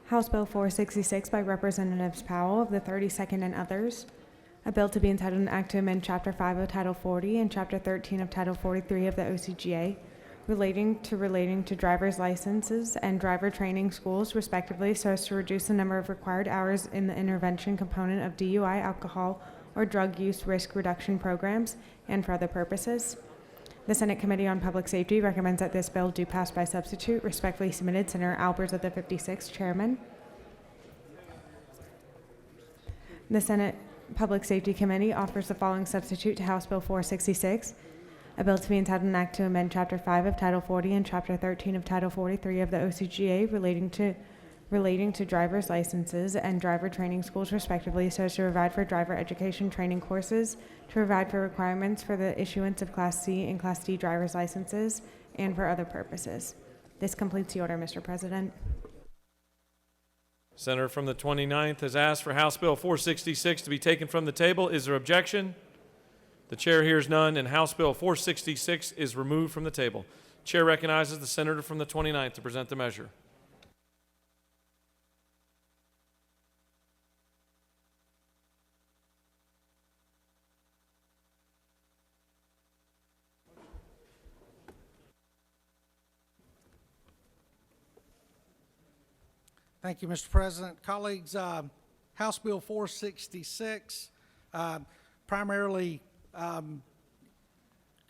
House Bill 466 by Representatives Powell of the 32nd and others. A bill to be entitled an act to amend Chapter 5 of Title 40 and Chapter 13 of Title 43 of the OCGA relating to driver's licenses and driver training schools, respectively, so as to reduce the number of required hours in the intervention component of DUI, alcohol, or drug use risk reduction programs, and for other purposes. The Senate Committee on Public Safety recommends that this bill do pass by substitute. Respectfully submitted, Senator Albers of the 56th, Chairman. The Senate Public Safety Committee offers the following substitute to House Bill 466, a bill to be entitled an act to amend Chapter 5 of Title 40 and Chapter 13 of Title 43 of the OCGA relating to driver's licenses and driver training schools, respectively, so as to provide for driver education training courses, to provide for requirements for the issuance of Class C and Class D driver's licenses, and for other purposes. This completes the order, Mr. President. Senator from the 29th has asked for House Bill 466 to be taken from the table. Is there objection? The chair hears none, and House Bill 466 is removed from the table. Chair recognizes the senator from the 29th to present the measure. Thank you, Mr. President. Colleagues, House Bill 466 primarily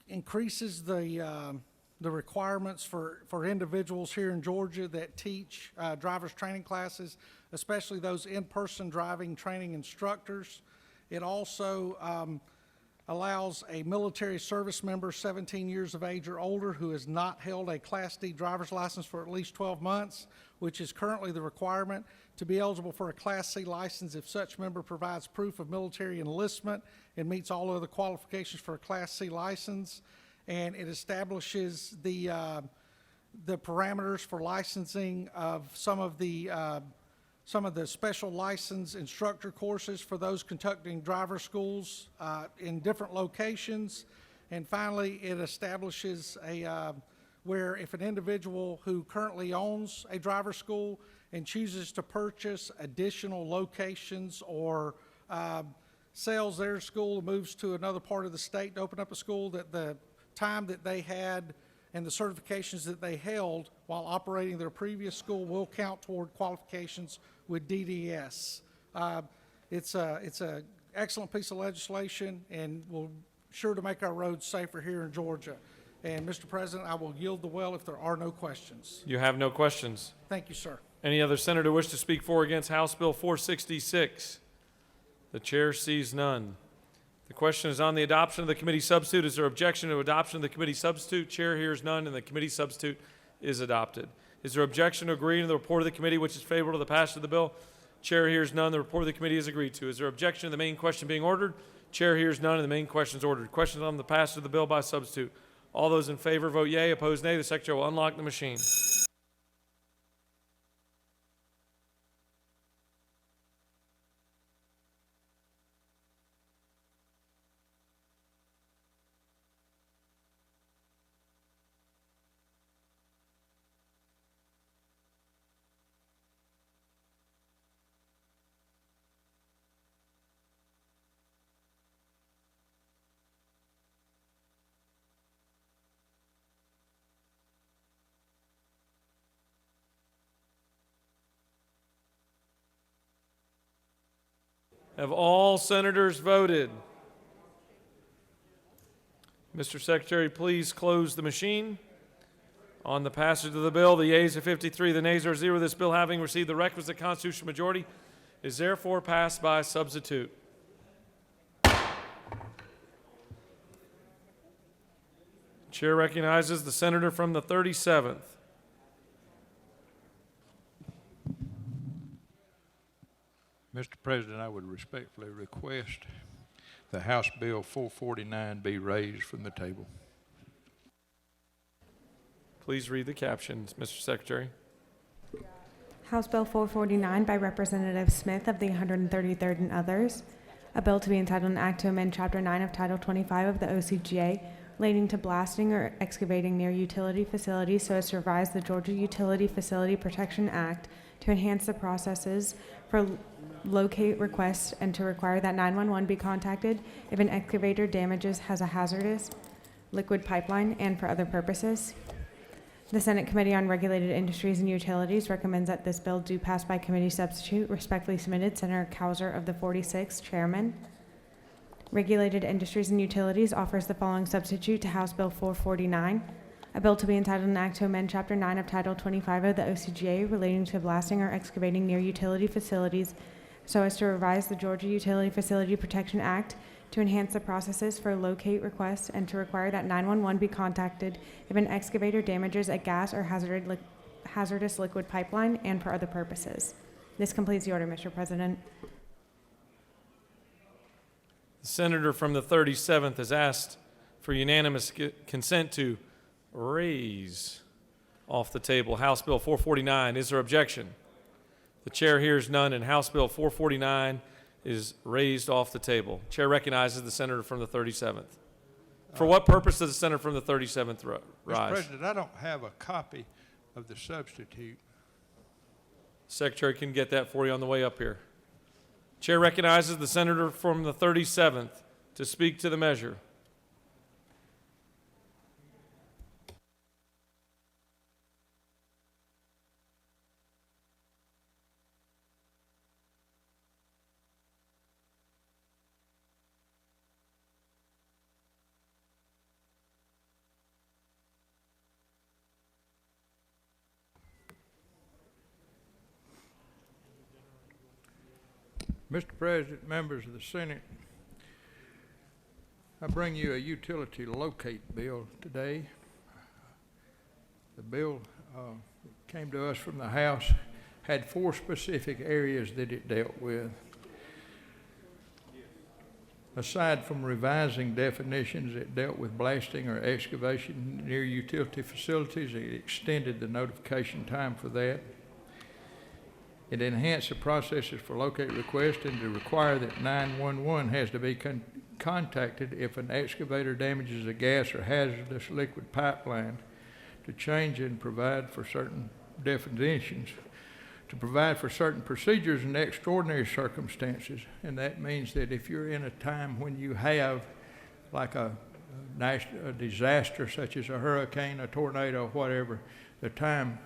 increases the requirements for individuals here in Georgia that teach driver's training classes, especially those in-person driving training instructors. It also allows a military service member 17 years of age or older who has not held a Class D driver's license for at least 12 months, which is currently the requirement, to be eligible for a Class C license if such member provides proof of military enlistment and meets all other qualifications for a Class C license. And it establishes the parameters for licensing of some of the special license instructor courses for those conducting driver schools in different locations. And finally, it establishes where if an individual who currently owns a driver school and chooses to purchase additional locations or sells their school and moves to another part of the state to open up a school, that the time that they had and the certifications that they held while operating their previous school will count toward qualifications with DDS. It's a excellent piece of legislation and will sure to make our roads safer here in Georgia. And Mr. President, I will yield the well if there are no questions. You have no questions. Thank you, sir. Any other senator wish to speak for or against House Bill 466? The chair sees none. The question is on the adoption of the committee substitute. Is there objection to adoption of the committee substitute? Chair hears none, and the committee substitute is adopted. Is there objection to agreeing to the report of the committee which is favorable to the passage of the bill? Chair hears none. The report of the committee is agreed to. Is there objection to the main question being ordered? Chair hears none, and the main question is ordered. Questions on the passage of the bill by substitute. All those in favor vote yea. Opposed, nay. The Secretary will unlock the machine. Have all senators voted? Mr. Secretary, please close the machine. On the passage of the bill, the yeas are 53, the nays are 0. This bill, having received the requisite constitutional majority, is therefore passed by substitute. Chair recognizes the senator from the 37th. Mr. President, I would respectfully request the House Bill 449 be raised from the table. Please read the captions, Mr. Secretary. House Bill 449 by Representative Smith of the 133rd and others. A bill to be entitled an act to amend Chapter 9 of Title 25 of the OCGA relating to blasting or excavating near utility facilities so as to revise the Georgia Utility Facility Protection Act to enhance the processes for locate requests and to require that 911 be contacted if an excavator damages has a hazardous liquid pipeline and for other purposes. The Senate Committee on Regulated Industries and Utilities recommends that this bill do pass by committee substitute. Respectfully submitted, Senator Cowser of the 46th, Chairman. Regulated Industries and Utilities offers the following substitute to House Bill 449. A bill to be entitled an act to amend Chapter 9 of Title 25 of the OCGA relating to blasting or excavating near utility facilities so as to revise the Georgia Utility Facility Protection Act to enhance the processes for locate requests and to require that 911 be contacted if an excavator damages a gas or hazardous liquid pipeline and for other purposes. This completes the order, Mr. President. The senator from the 37th has asked for unanimous consent to raise off the table House Bill 449. Is there objection? The chair hears none, and House Bill 449 is raised off the table. Chair recognizes the senator from the 37th. For what purpose does the senator from the 37th rise? Mr. President, I don't have a copy of the substitute. Secretary can get that for you on the way up here. Chair recognizes the senator from the 37th to speak to the measure. Mr. President, members of the Senate, I bring you a utility locate bill today. The bill came to us from the House, had 4 specific areas that it dealt with. Aside from revising definitions, it dealt with blasting or excavation near utility facilities. It extended the notification time for that. It enhanced the processes for locate request and to require that 911 has to be contacted if an excavator damages a gas or hazardous liquid pipeline, to change and provide for certain definitions, to provide for certain procedures in extraordinary circumstances. And that means that if you're in a time when you have like a disaster such as a hurricane, a tornado, whatever, the time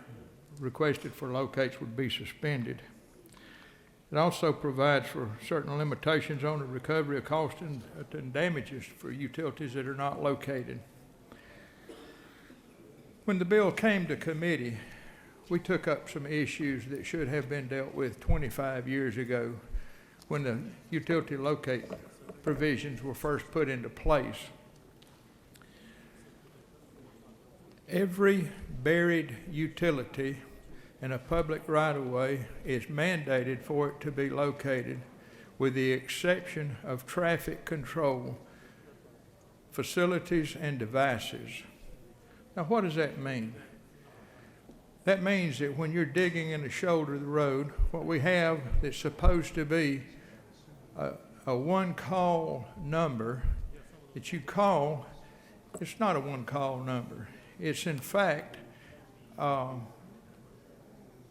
requested for locates would be suspended. It also provides for certain limitations on the recovery of costs and damages for utilities that are not located. When the bill came to committee, we took up some issues that should have been dealt with 25 years ago when the utility locate provisions were first put into place. Every buried utility in a public right-of-way is mandated for it to be located, with the exception of traffic control facilities and devices. Now, what does that mean? That means that when you're digging in the shoulder of the road, what we have that's supposed to be a one-call number that you call, it's not a one-call number. It's in fact,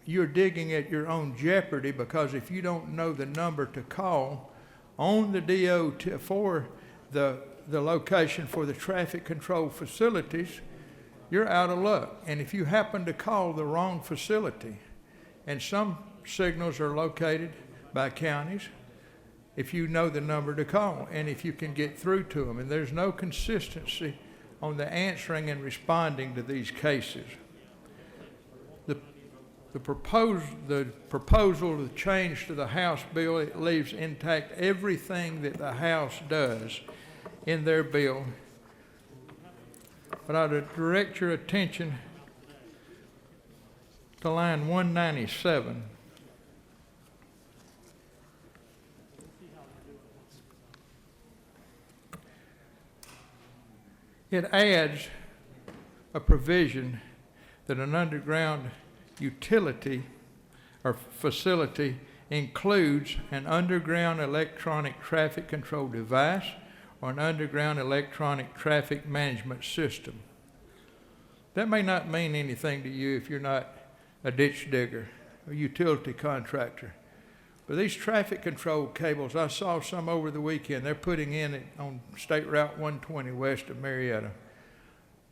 you're digging at your own jeopardy, because if you don't know the number to call on the DOT for the location for the traffic control facilities, you're out of luck. And if you happen to call the wrong facility, and some signals are located by counties, if you know the number to call and if you can get through to them, and there's no consistency on the answering and responding to these cases. The proposal, the change to the House bill, it leaves intact everything that the House does in their bill. But I'd direct your attention to line 197. It adds a provision that an underground utility or facility includes an underground electronic traffic control device or an underground electronic traffic management system. That may not mean anything to you if you're not a ditch digger, a utility contractor. But these traffic control cables, I saw some over the weekend. They're putting in it on State Route 120 west of Marietta.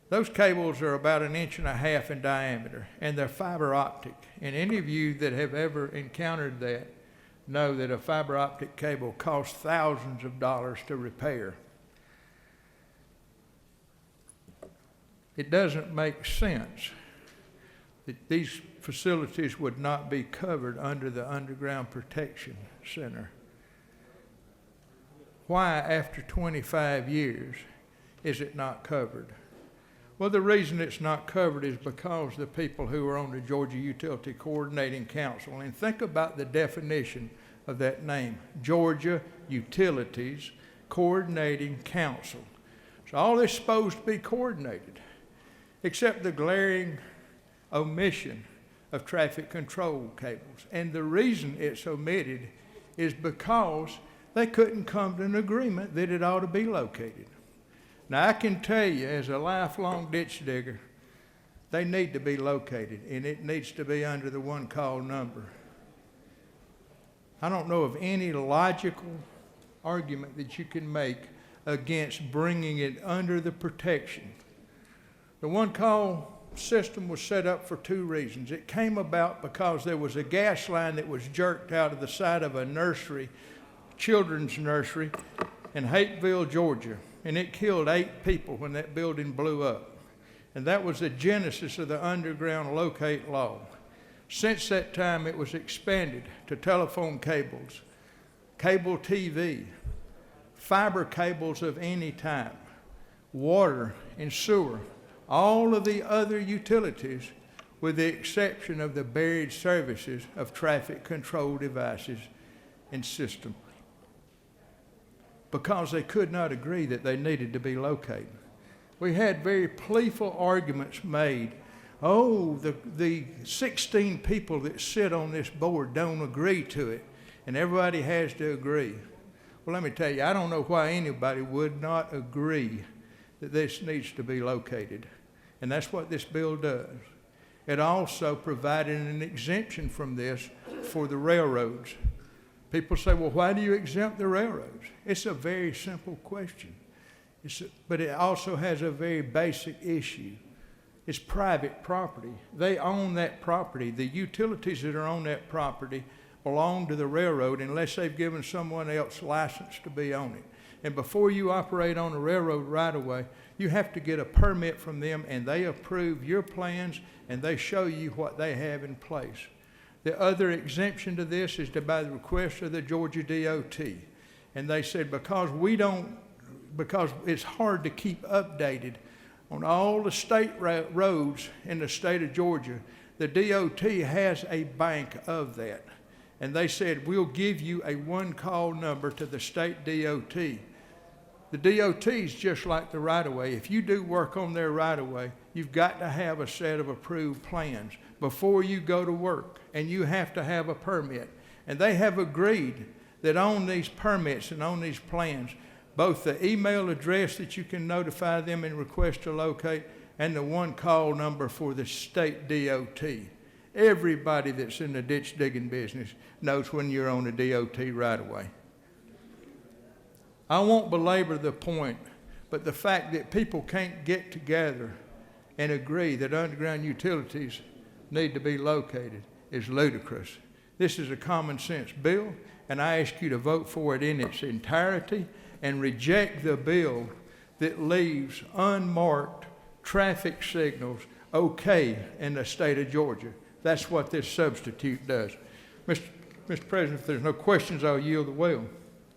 Those cables are about 1.5 inches in diameter, and they're fiber optic. And any of you that have ever encountered that know that a fiber optic cable costs thousands of dollars to repair. It doesn't make sense that these facilities would not be covered under the Underground Protection Center. Why, after 25 years, is it not covered? Well, the reason it's not covered is because the people who are on the Georgia Utility Coordinating Council, and think about the definition of that name, Georgia Utilities Coordinating Council. So all this is supposed to be coordinated, except the glaring omission of traffic control cables. And the reason it's omitted is because they couldn't come to an agreement that it ought to be located. Now, I can tell you, as a lifelong ditch digger, they need to be located, and it needs to be under the one-call number. I don't know of any logical argument that you can make against bringing it under the protection. The one-call system was set up for two reasons. It came about because there was a gas line that was jerked out of the side of a nursery, children's nursery, in Hapeville, Georgia. And it killed 8 people when that building blew up. And that was the genesis of the underground locate law. Since that time, it was expanded to telephone cables, cable TV, fiber cables of any type, water and sewer, all of the other utilities, with the exception of the buried services of traffic control devices and systems, because they could not agree that they needed to be located. We had very playful arguments made. Oh, the 16 people that sit on this board don't agree to it, and everybody has to agree. Well, let me tell you, I don't know why anybody would not agree that this needs to be located. And that's what this bill does. It also provided an exemption from this for the railroads. People say, well, why do you exempt the railroads? It's a very simple question. But it also has a very basic issue. It's private property. They own that property. The utilities that are on that property belong to the railroad unless they've given someone else license to be on it. And before you operate on a railroad right-of-way, you have to get a permit from them, and they approve your plans, and they show you what they have in place. The other exemption to this is by the request of the Georgia DOT. And they said because it's hard to keep updated on all the state roads in the state of Georgia, the DOT has a bank of that. And they said, we'll give you a one-call number to the state DOT. The DOT is just like the right-of-way. If you do work on their right-of-way, you've got to have a set of approved plans before you go to work, and you have to have a permit. And they have agreed that on these permits and on these plans, both the email address that you can notify them and request to locate, and the one-call number for the state DOT. Everybody that's in the ditch digging business knows when you're on the DOT right-of-way. I won't belabor the point, but the fact that people can't get together and agree that underground utilities need to be located is ludicrous. This is a common sense bill, and I ask you to vote for it in its entirety and reject the bill that leaves unmarked traffic signals okay in the state of Georgia. That's what this substitute does. Mr. President, if there's no questions, I'll yield the will.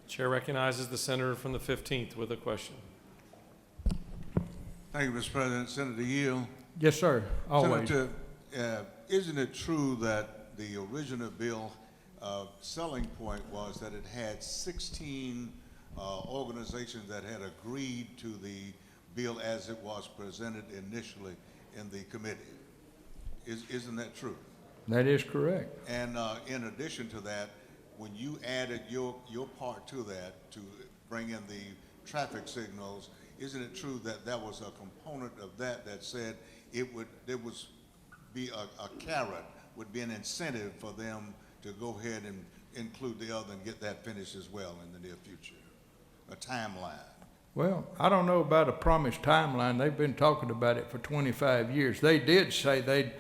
Chair recognizes the senator from the 15th with a question. Thank you, Mr. President. Senator Yield. Yes, sir. Always. Senator, isn't it true that the original bill selling point was that it had 16 organizations that had agreed to the bill as it was presented initially in the committee? Isn't that true? That is correct. And in addition to that, when you added your part to that to bring in the traffic signals, isn't it true that that was a component of that that said there was be a carrot, would be an incentive for them to go ahead and include the other and get that finished as well in the near future? A timeline. Well, I don't know about a promised timeline. They've been talking about it for 25 years. They did say they'd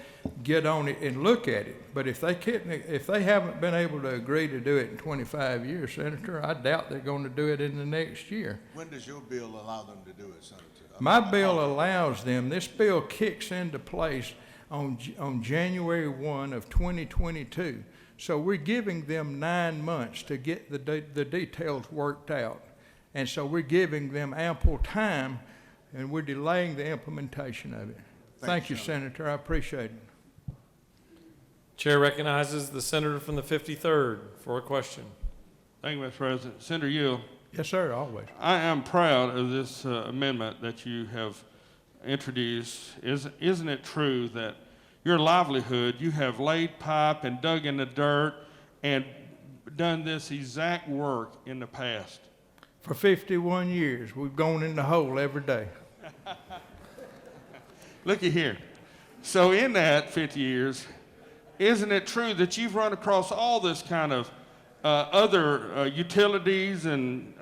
get on it and look at it. But if they haven't been able to agree to do it in 25 years, Senator, I doubt they're going to do it in the next year. When does your bill allow them to do it, Senator? My bill allows them, this bill kicks into place on January 1 of 2022. So we're giving them 9 months to get the details worked out. And so we're giving them ample time, and we're delaying the implementation of it. Thank you, Senator. I appreciate it. Chair recognizes the senator from the 53rd for a question. Thank you, Mr. President. Senator Yield. Yes, sir, always. I am proud of this amendment that you have introduced. Isn't it true that your livelihood, you have laid pipe and dug in the dirt and done this exact work in the past? For 51 years, we've gone in the hole every day. Looky here. So in that 50 years, isn't it true that you've run across all this kind of other utilities and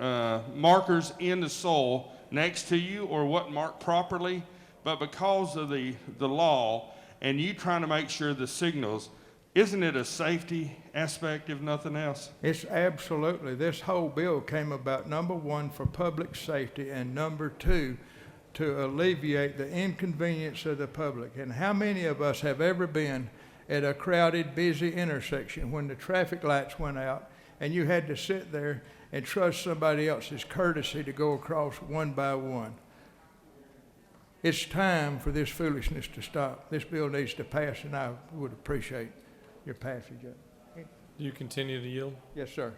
markers in the soil next to you or what marked properly, but because of the law and you trying to make sure the signals, isn't it a safety aspect if nothing else? It's absolutely. This whole bill came about, number one, for public safety, and number two, to alleviate the inconvenience of the public. And how many of us have ever been at a crowded, busy intersection when the traffic lights went out and you had to sit there and trust somebody else's courtesy to go across one by one? It's time for this foolishness to stop. This bill needs to pass, and I would appreciate your passage of it. You continue to yield? Yes, sir.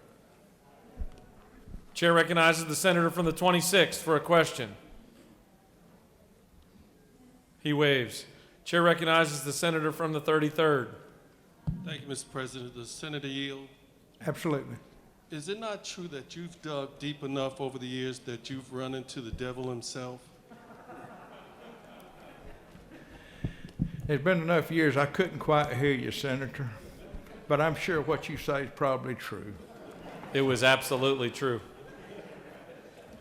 Chair recognizes the senator from the 26th for a question. He waves. Chair recognizes the senator from the 33rd. Thank you, Mr. President. Does Senator yield? Absolutely. Is it not true that you've dug deep enough over the years that you've run into the devil himself? It's been enough years I couldn't quite hear you, Senator, but I'm sure what you say is probably true. It was absolutely true.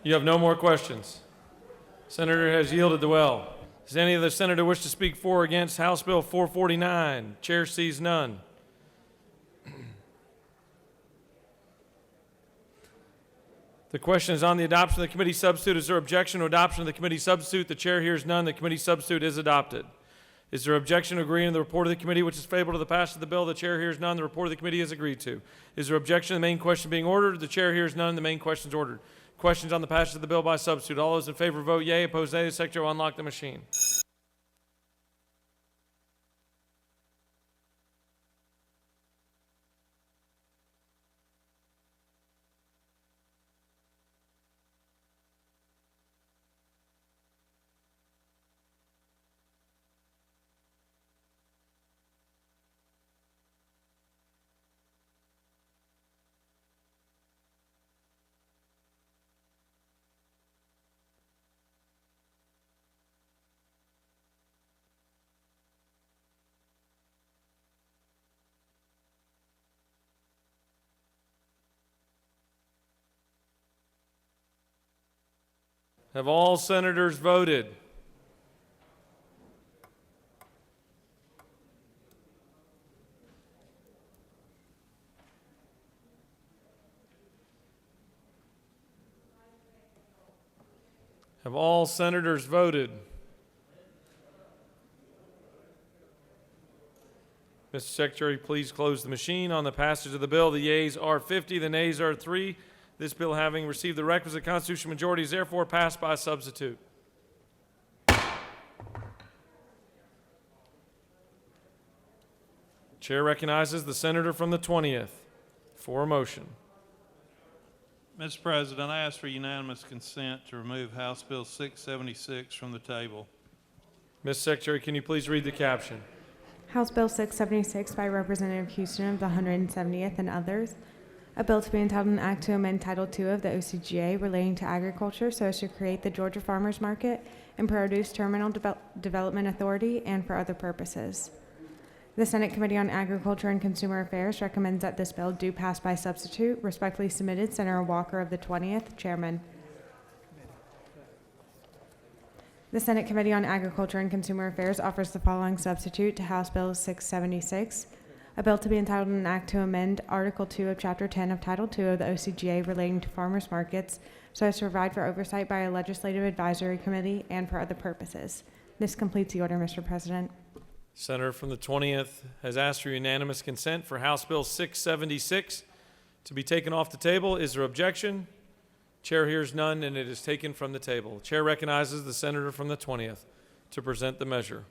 You have no more questions. Senator has yielded the well. Does any other senator wish to speak for or against House Bill 449? Chair sees none. The question is on the adoption of the committee substitute. Is there objection to adoption of the committee substitute? The chair hears none. The committee substitute is adopted. Is there objection to agreeing to the report of the committee which is favorable to the passage of the bill? The chair hears none. The report of the committee is agreed to. Is there objection to the main question being ordered? The chair hears none. The main question is ordered. Questions on the passage of the bill by substitute. All those in favor vote yea. Opposed nay. The secretary will unlock the machine. Have all senators voted? Have all senators voted? Mr. Secretary, please close the machine. On the passage of the bill, the yeas are 50, the nays are 3. This bill, having received the requisite constitutional majority, is therefore passed by substitute. Chair recognizes the senator from the 20th for a motion. Mr. President, I ask for unanimous consent to remove House Bill 676 from the table. Ms. Secretary, can you please read the caption? House Bill 676 by Representative Houston of the 170th and others. A bill to be entitled an act to amend Title II of the OCGA relating to agriculture so as to create the Georgia Farmers Market and Produce Terminal Development Authority and for other purposes. The Senate Committee on Agriculture and Consumer Affairs recommends that this bill do pass by substitute. Respectfully submitted, Senator Walker of the 20th, Chairman. The Senate Committee on Agriculture and Consumer Affairs offers the following substitute to House Bill 676. A bill to be entitled an act to amend Article 2 of Chapter 10 of Title II of the OCGA relating to farmers markets so as to provide for oversight by a legislative advisory committee and for other purposes. This completes the order, Mr. President. Senator from the 20th has asked for unanimous consent for House Bill 676 to be taken off the table. Is there objection? Chair hears none, and it is taken from the table. Chair recognizes the senator from the 20th to present the measure.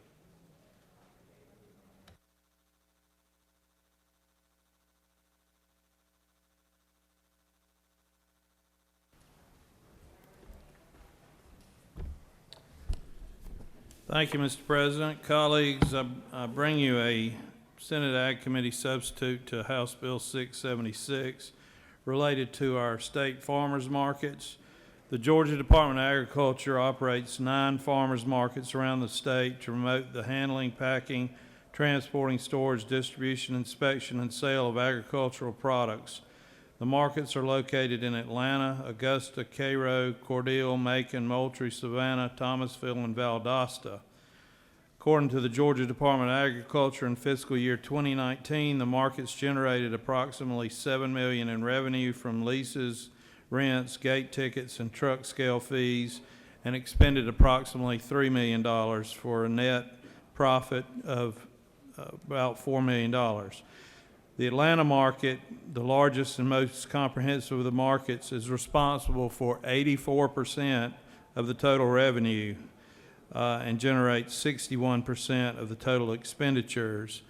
Thank you, Mr. President. Colleagues, I bring you a Senate Ag Committee substitute to House Bill 676 related to our state farmers markets. The Georgia Department of Agriculture operates 9 farmers markets around the state to promote the handling, packing, transporting, storage, distribution, inspection, and sale of agricultural products. The markets are located in Atlanta, Augusta, Cairo, Cordele, Macon, Moultrie, Savannah, Thomasville, and Valdosta. According to the Georgia Department of Agriculture in fiscal year 2019, the markets generated approximately $7 million in revenue from leases, rents, gate tickets, and truck scale fees, and expended approximately $3 million for a net profit of about $4 million. The Atlanta market, the largest and most comprehensive of the markets, is responsible for 84% of the total revenue and generates 61% of the total expenditures.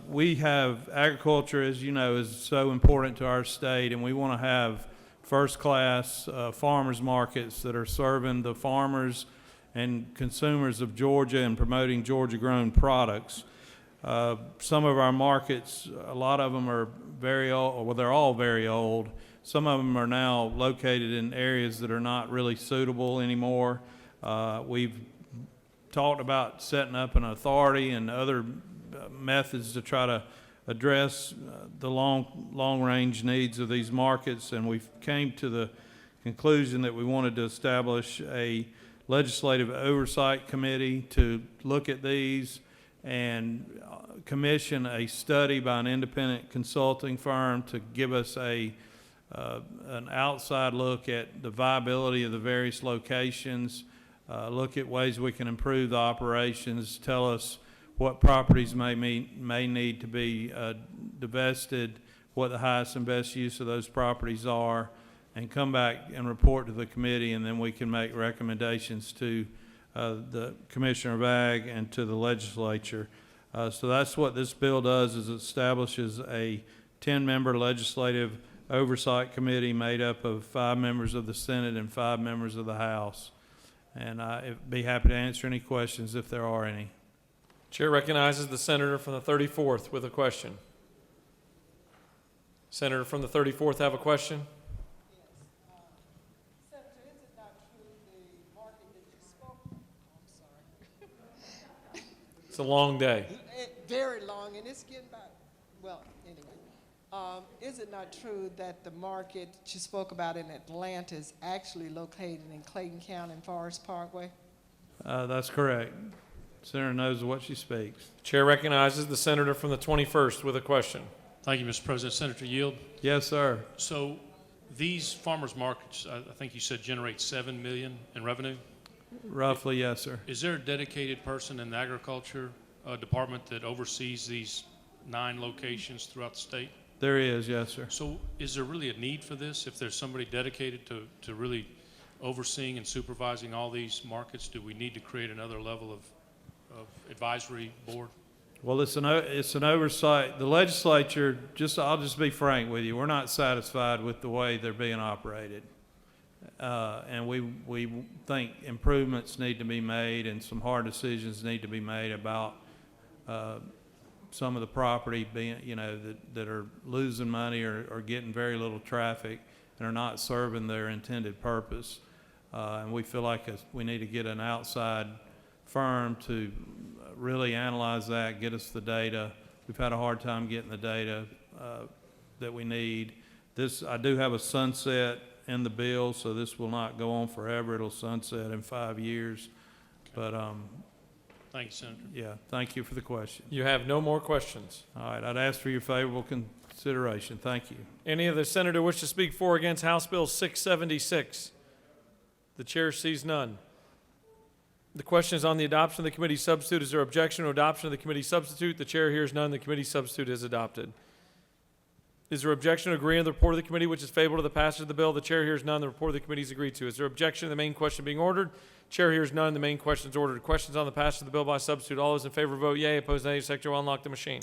We have agriculture, as you know, is so important to our state, and we want to have first-class farmers markets that are serving the farmers and consumers of Georgia and promoting Georgia-grown products. Some of our markets, a lot of them are very old, well, they're all very old. Some of them are now located in areas that are not really suitable anymore. We've talked about setting up an authority and other methods to try to address the long-range needs of these markets, and we came to the conclusion that we wanted to establish a legislative oversight committee to look at these and commission a study by an independent consulting firm to give us an outside look at the viability of the various locations, look at ways we can improve the operations, tell us what properties may need to be divested, what the highest and best use of those properties are, and come back and report to the committee, and then we can make recommendations to the Commissioner of Ag and to the legislature. So that's what this bill does, is it establishes a 10-member legislative oversight committee made up of 5 members of the Senate and 5 members of the House. And I'd be happy to answer any questions if there are any. Chair recognizes the senator from the 34th with a question. Senator from the 34th have a question? It's a long day. Very long, and it's getting back. Well, anyway, is it not true that the market you spoke about in Atlanta is actually located in Clayton County and Forest Parkway? That's correct. Senator knows what she speaks. Chair recognizes the senator from the 21st with a question. Thank you, Mr. President. Senator Yield. Yes, sir. So these farmers markets, I think you said, generate $7 million in revenue? Roughly, yes, sir. Is there a dedicated person in the agriculture department that oversees these 9 locations throughout the state? There is, yes, sir. So is there really a need for this? If there's somebody dedicated to really overseeing and supervising all these markets, do we need to create another level of advisory board? Well, it's an oversight. The legislature, I'll just be frank with you, we're not satisfied with the way they're being operated. And we think improvements need to be made and some hard decisions need to be made about some of the property being, that are losing money or getting very little traffic and are not serving their intended purpose. And we feel like we need to get an outside firm to really analyze that, get us the data. We've had a hard time getting the data that we need. I do have a sunset in the bill, so this will not go on forever. It'll sunset in 5 years. But Thank you, Senator. yeah, thank you for the question. You have no more questions. All right, I'd ask for your favorable consideration. Thank you. Any other senator wish to speak for or against House Bill 676? The chair sees none. The question is on the adoption of the committee substitute. Is there objection to adoption of the committee substitute? The chair hears none. The committee substitute is adopted. Is there objection to agreeing to the report of the committee, which is favorable to the passage of the bill? The chair hears none. The report of the committee is agreed to. Is there objection to the main question being ordered? Chair hears none. The main question is ordered. Questions on the passage of the bill by substitute. All those in favor vote yea. Opposed nay. Secretary will unlock the machine.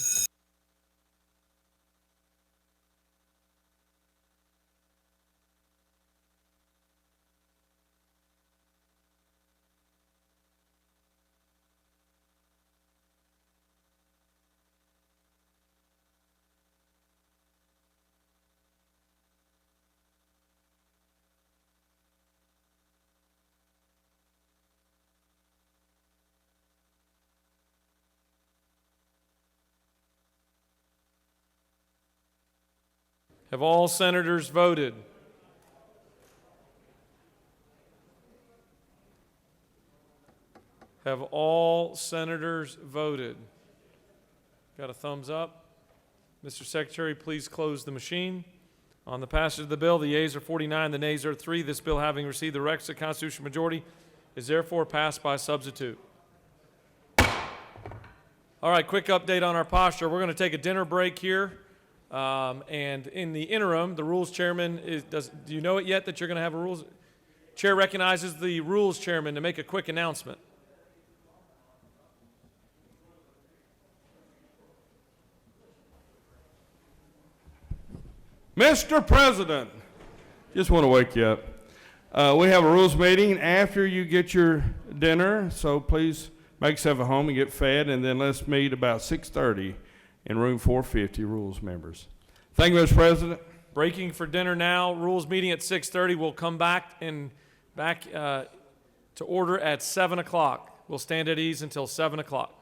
Have all senators voted? Have all senators voted? Got a thumbs up? Mr. Secretary, please close the machine. On the passage of the bill, the yeas are 49, the nays are 3. This bill, having received the requisite constitutional majority, is therefore passed by substitute. All right, quick update on our posture. We're going to take a dinner break here. And in the interim, the rules chairman do you know it yet that you're going to have a rules? Chair recognizes the rules chairman to make a quick announcement. Mr. President, just want to wake you up. We have a rules meeting after you get your dinner, so please make yourself at home and get fed, and then let's meet about 6:30 in room 450, rules members. Thank you, Mr. President. Breaking for dinner now. Rules meeting at 6:30. We'll come back to order at 7 o'clock. We'll stand at ease until 7 o'clock.